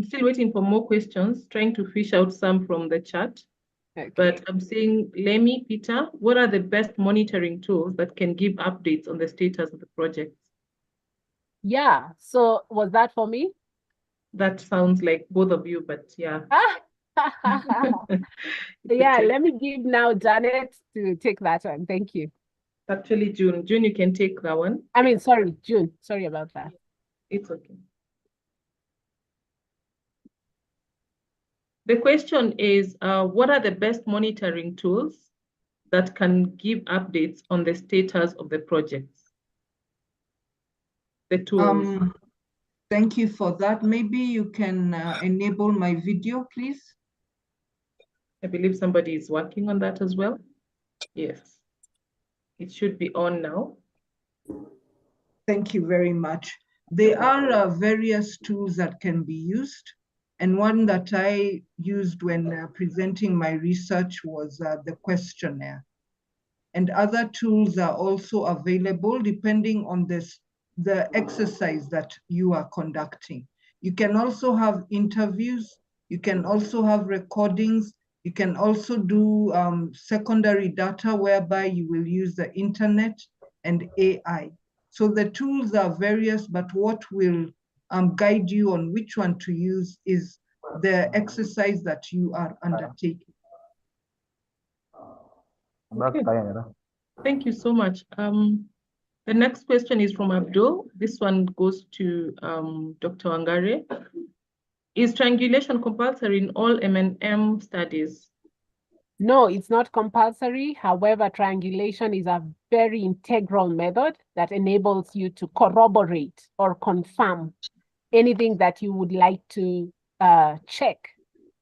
S1: still waiting for more questions, trying to fish out some from the chat.
S7: Okay.
S1: But I'm saying, Lemmy, Peter, what are the best monitoring tools that can give updates on the status of the project?
S7: Yeah, so was that for me?
S1: That sounds like both of you, but yeah.
S7: Yeah, let me give now Janet to take that one. Thank you.
S1: Actually, June. June, you can take that one.
S7: I mean, sorry, June. Sorry about that.
S1: It's okay. The question is, what are the best monitoring tools that can give updates on the status of the projects? The tools.
S4: Thank you for that. Maybe you can enable my video, please.
S1: I believe somebody is working on that as well. Yes. It should be on now.
S4: Thank you very much. There are various tools that can be used. And one that I used when presenting my research was the questionnaire. And other tools are also available depending on the exercise that you are conducting. You can also have interviews. You can also have recordings. You can also do secondary data whereby you will use the internet and AI. So the tools are various, but what will guide you on which one to use is the exercise that you are undertaking.
S1: Okay. Thank you so much. The next question is from Abdul. This one goes to Dr. Wangare. Is triangulation compulsory in all M&M studies?
S7: No, it's not compulsory. However, triangulation is a very integral method that enables you to corroborate or confirm anything that you would like to check,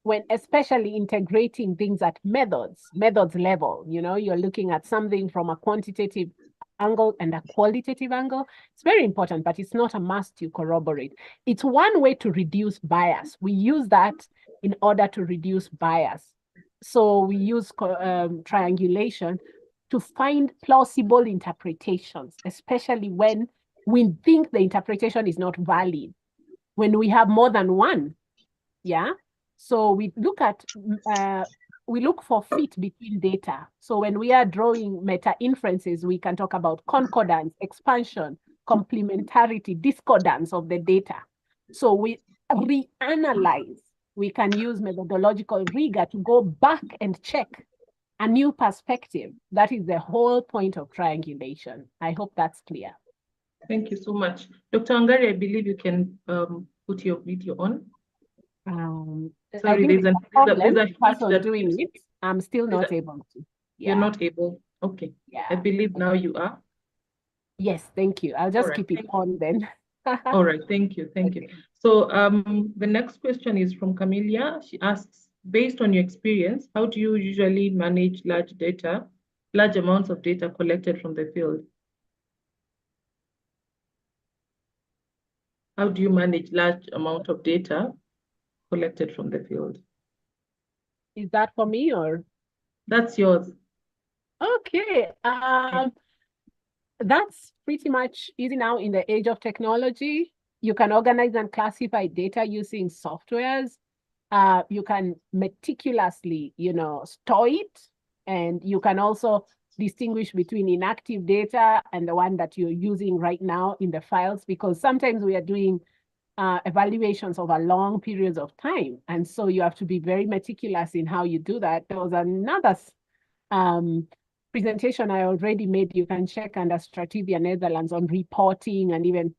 S7: when especially integrating things at methods level. You're looking at something from a quantitative angle and a qualitative angle. It's very important, but it's not a must you corroborate. It's one way to reduce bias. We use that in order to reduce bias. So we use triangulation to find plausible interpretations, especially when we think the interpretation is not valid, when we have more than one. Yeah. So we look at we look for fit between data. So when we are drawing meta inferences, we can talk about concordance, expansion, complementarity, discordance of the data. So we reanalyze. We can use methodological rigor to go back and check a new perspective. That is the whole point of triangulation. I hope that's clear.
S1: Thank you so much. Dr. Angari, I believe you can put your video on. Sorry, there's a
S7: person doing it. I'm still not able to. Yeah.
S1: You're not able. Okay.
S7: Yeah.
S1: I believe now you are.
S7: Yes, thank you. I'll just keep it on then.
S1: All right, thank you, thank you. So the next question is from Camelia. She asks, based on your experience, how do you usually manage large amounts of data collected from the field? How do you manage large amount of data collected from the field?
S7: Is that for me or?
S1: That's yours.
S7: Okay. That's pretty much easy now in the age of technology. you can organize and classify data using softwares. You can meticulously, store it, and you can also distinguish between inactive data and the one that you're using right now in the files, because sometimes we are doing evaluations over long periods of time. And so you have to be very meticulous in how you do that. There was another presentation I already made. You can check under Strategia Netherlands on reporting and even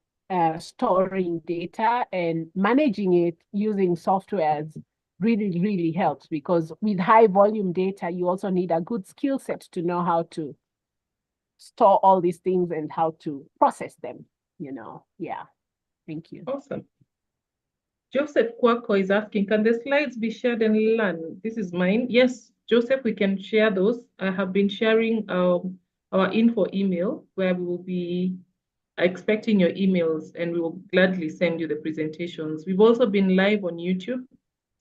S7: storing data, and managing it using softwares really, really helps, because with high volume data, you also need a good skill set to know how to store all these things and how to process them, Yeah. Thank you.
S1: Awesome. Joseph Kwako is asking, can the slides be shared and learn? This is mine. Yes, Joseph, we can share those. I have been sharing our info email, where we will be expecting your emails, and we will gladly send you the presentations. We've also been live on YouTube.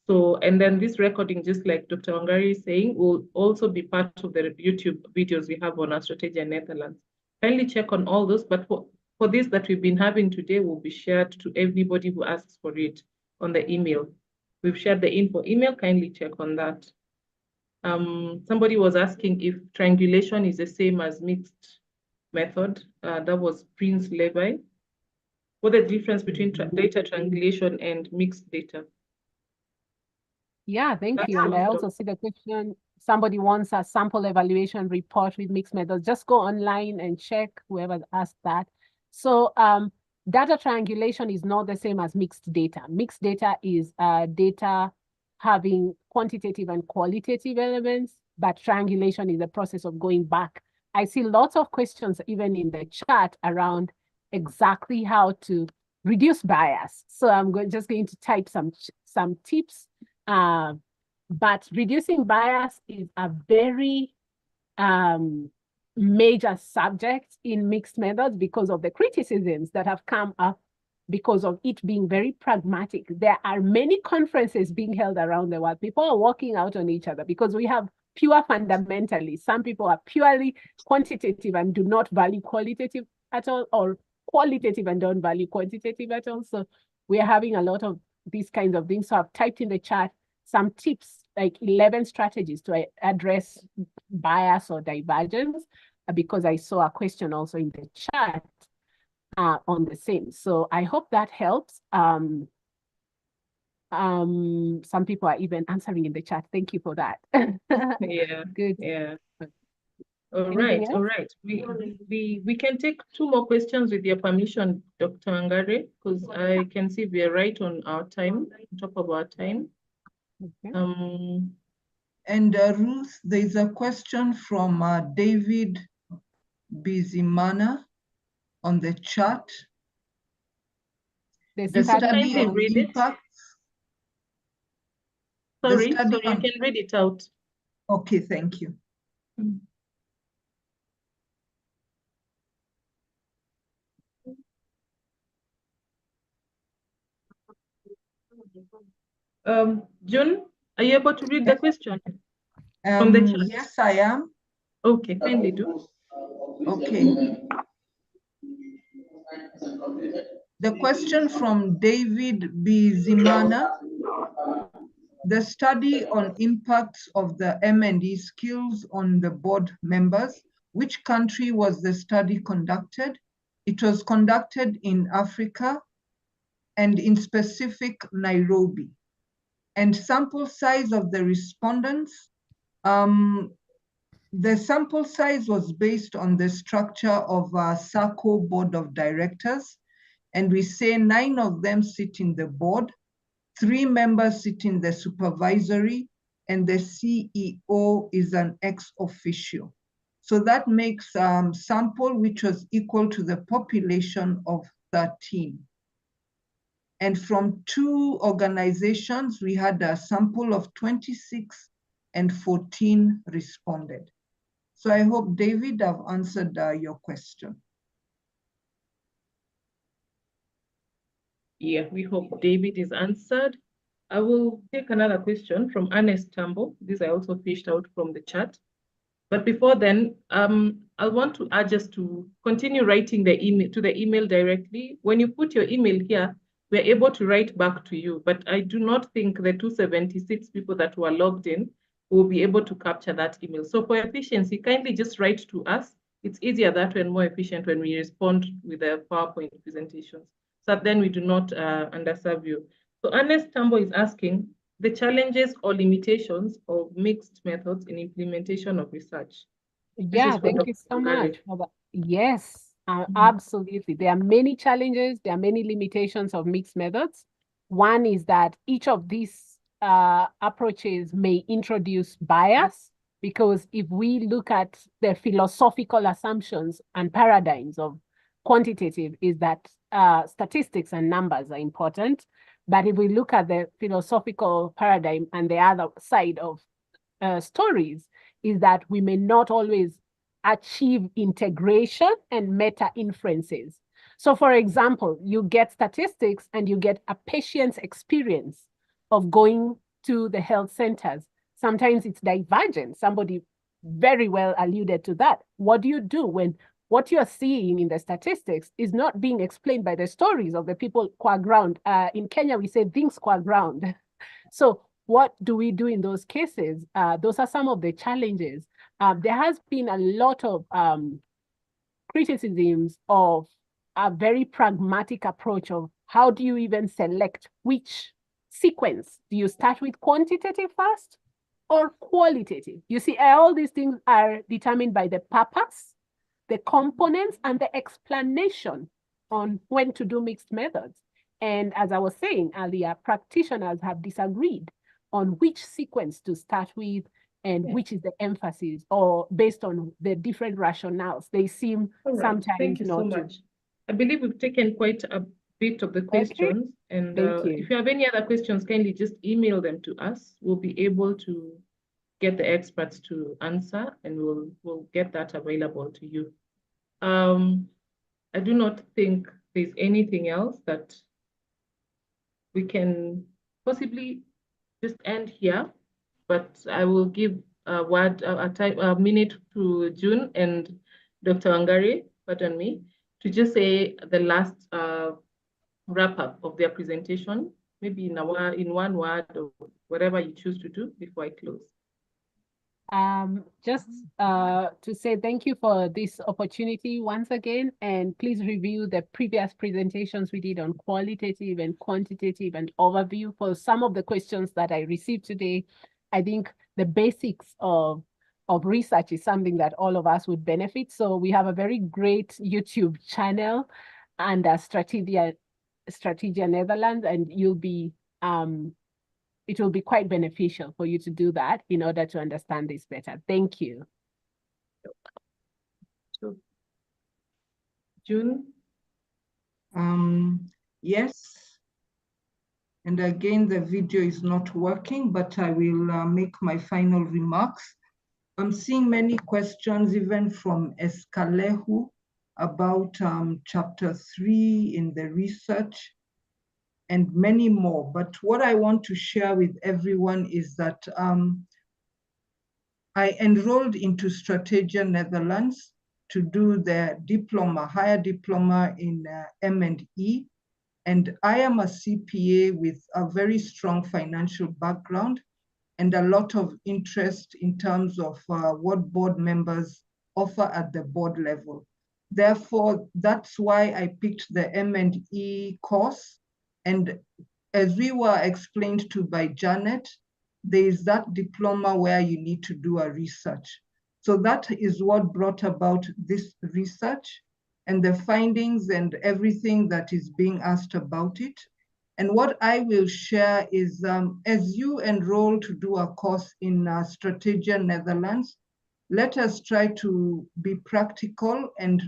S1: So, and then this recording, just like Dr. Wangari is saying, will also be part of the YouTube videos we have on our Strategia Netherlands. Kindly check on all those, but for this that we've been having today will be shared to everybody who asks for it on the email. We've shared the info email, kindly check on that. Somebody was asking if triangulation is the same as mixed method. That was Prince Levi. What is the difference between data triangulation and mixed data?
S7: Yeah, thank
S1: That's
S7: you. And I
S1: awesome.
S7: also see the question, somebody wants a sample evaluation report with mixed methods. Just go online and check whoever asked that. So data triangulation is not the same as mixed data. Mixed data is data having quantitative and qualitative elements, but triangulation is the process of going back. I see lots of questions even in the chat around exactly how to reduce bias. So I'm just going to type some tips. But reducing bias is a very major subject in mixed methods because of the criticisms that have come up because of it being very pragmatic. There are many conferences being held around the world. People are walking out on each other because we have pure fundamentalists. Some people are purely quantitative and do not value qualitative at all, or qualitative and don't value quantitative at all. So we are having a lot of these kinds of things. So I've typed in the chat some tips, like 11 strategies to address bias or divergence, because I saw a question also in the chat on the same. So I hope that helps. Some people are even answering in the chat. Thank you for that.
S1: Yeah.
S7: Good.
S1: Yeah.
S7: Anything
S1: All
S7: else?
S1: right. We can take 2 more questions with your permission, Dr. Wangari, because I can see we are right on our time, on top of our time.
S7: Okay.
S4: And Ruth, there's a question from David Bizimana on the chat. The study on
S1: read
S4: impact.
S1: Sorry, you can read it out.
S4: Okay, thank you.
S1: June, are you able to read the question from the chat?
S4: Yes, I am.
S1: Okay, kindly do.
S4: Okay. The question from David Bizimana. The study on impacts of the M&E skills on the board members. Which country was the study conducted? It was conducted in Africa and in specific Nairobi. And sample size of the respondents, the sample size was based on the structure of a SACCO board of directors. And we say 9 of them sit in the board, 3 members sit in the supervisory, and the CEO is an ex officio. So that makes sample which was equal to the population of 13. And from 2 organizations, we had a sample of 26 and 14 responded. So I hope, David, I've answered your question.
S1: Yeah, we hope David is answered. I will take another question from Ernest Tambo. This I also fished out from the chat. But before then, I want to urge us to continue writing the email to the email directly. When you put your email here, we're able to write back to you. But I do not think the 276 people that were logged in will be able to capture that email. So for efficiency, kindly just write to us. It's easier that way and more efficient when we respond with the PowerPoint presentations. So that then we do not underserve you. So Ernest Tambo is asking, the challenges or limitations of mixed methods in implementation of research.
S7: Yeah, thank you so much for that. Yes, absolutely. There are many challenges, there are many limitations of mixed methods. One is that each of these approaches may introduce bias, because if we look at the philosophical assumptions and paradigms of quantitative, is that statistics and numbers are important. But if we look at the philosophical paradigm and the other side of stories, is that we may not always achieve integration and meta inferences. So for example, you get statistics and you get a patient's experience of going to the health centers. Sometimes it's divergent. Somebody very well alluded to that. What do you do when what you're seeing in the statistics is not being explained by the stories of the people qua ground? In Kenya, we say things qua ground. So what do we do in those cases? Those are some of the challenges. There has been a lot of criticisms of a very pragmatic approach of how do you even select which sequence? Do you start with quantitative first or qualitative? You see, all these things are determined by the purpose, the components, and the explanation on when to do mixed methods. And as I was saying earlier, practitioners have disagreed on which sequence to start with and which is the emphasis, or based on the different rationales. They seem sometimes
S1: Thank you so much. I believe we've taken quite a bit of the questions. Okay. And if you have any other questions, kindly just email them to us. We'll be able to get the experts to answer, and we'll get that available to you. I do not think there's anything else that we can possibly just end here, but I will give a minute to June and Dr. Wangari, pardon me, to just say the last wrap up of their presentation, maybe in one word or whatever you choose to do before I close.
S7: Just to say thank you for this opportunity once again, and please review the previous presentations we did on qualitative and quantitative and overview. For some of the questions that I received today, I think the basics of research is something that all of us would benefit. So we have a very great YouTube channel under Strategia Netherlands, and you'll be it will be quite beneficial for you to do that in order to understand this better. Thank you.
S1: So, June?
S4: Yes. And again, the video is not working, but I will make my final remarks. I'm seeing many questions, even from Eskalehu, about chapter 3 in the research, and many more. But what I want to share with everyone is that I enrolled into Strategia Netherlands to do the diploma, higher diploma in M&E. And I am a CPA with a very strong financial background and a lot of interest in terms of what board members offer at the board level. Therefore, that's why I picked the M&E course. And as we were explained to by Janet, there is that diploma where you need to do a research. So that is what brought about this research and the findings and everything that is being asked about it. And what I will share is, as you enroll to do a course in Strategia Netherlands, let us try to be practical and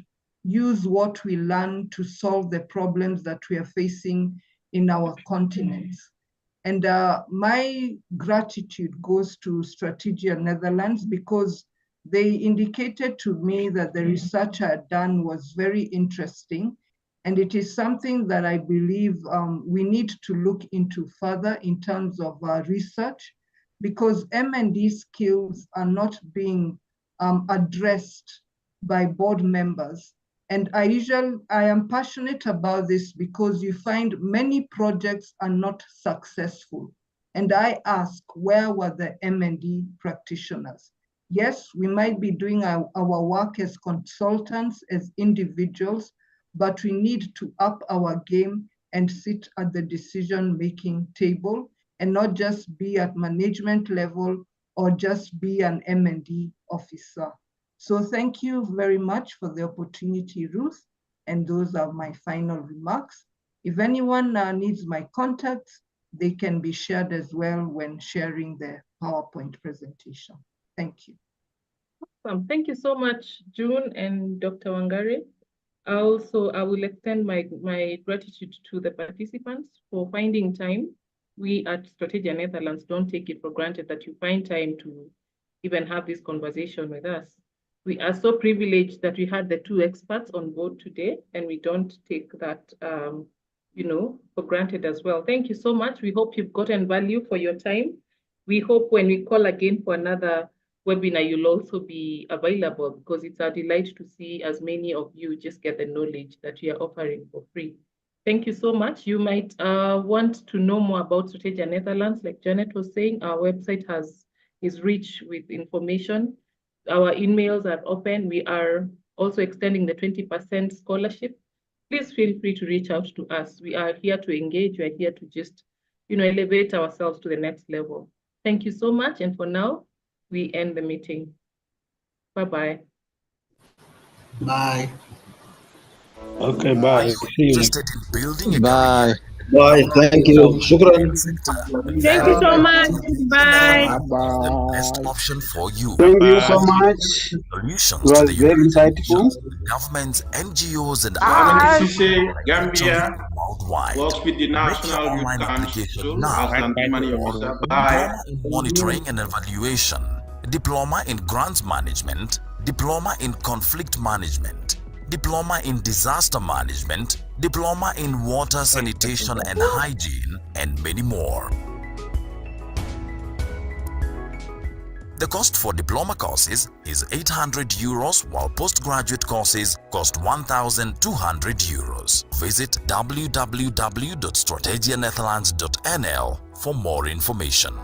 S4: use what we learn to solve the problems that we are facing in our continents. And my gratitude goes to Strategia Netherlands, because they indicated to me that the research I had done was very interesting. And it is something that I believe we need to look into further in terms of research, because M&D skills are not being addressed by board members. And I am passionate about this because you find many projects are not successful. And I ask, where were the M&D practitioners? Yes, we might be doing our work as consultants, as individuals, but we need to up our game and sit at the decision-making table and not just be at management level or just be an M&D officer. So thank you very much for the opportunity, Ruth. And those are my final remarks. If anyone needs my contacts, they can be shared as well when sharing the PowerPoint presentation. Thank you.
S1: Awesome. Thank you so much, June and Dr. Wangari. I will extend my gratitude to the participants for finding time. We at Strategia Netherlands don't take it for granted that you find time to even have this conversation with us. We are so privileged that we had the two experts on board today, and we don't take that for granted as well. Thank you so much. We hope you've gotten value for your time. We hope when we call again for another webinar, you'll also be available, because it's our delight to see as many of you just get the knowledge that we are offering for free. Thank you so much. You might want to know more about Strategia Netherlands. Like Janet was saying, our website is rich with information. Our emails are open. We are also extending the 20% scholarship. Please feel free to reach out to us. We are here to engage. We are here to just, elevate ourselves to the next level. Thank you so much. And for now, we end the meeting. Bye-bye.
S5: Bye.
S8: Okay, bye. See you.
S9: Interested in building a
S10: Bye.
S9: career?
S2: Bye. Thank you. Shukran.
S1: Thank you so much. Bye.
S9: Netherlands is the best option for you.
S8: Thank you so
S2: Bye.
S8: much.
S9: Solutions
S8: It
S9: to
S8: was
S9: the
S8: very
S9: United
S8: insightful.
S9: Nations, governments, NGOs, and
S8: Bye.
S9: organizations
S2: Gambia
S9: worldwide.
S2: works with the
S9: Make your
S2: National Youth
S9: online application
S2: Council
S9: now.
S2: as an money officer. Bye.
S9: Diploma in Monitoring and Evaluation, Diploma in Grants Management, Diploma in Conflict Management, Diploma in Disaster Management, Diploma in Water Sanitation and Hygiene, and many more. The cost for diploma courses is 800 euros, while postgraduate courses cost 1,200 euros. Visit www.strategianetherlands.nl for more information.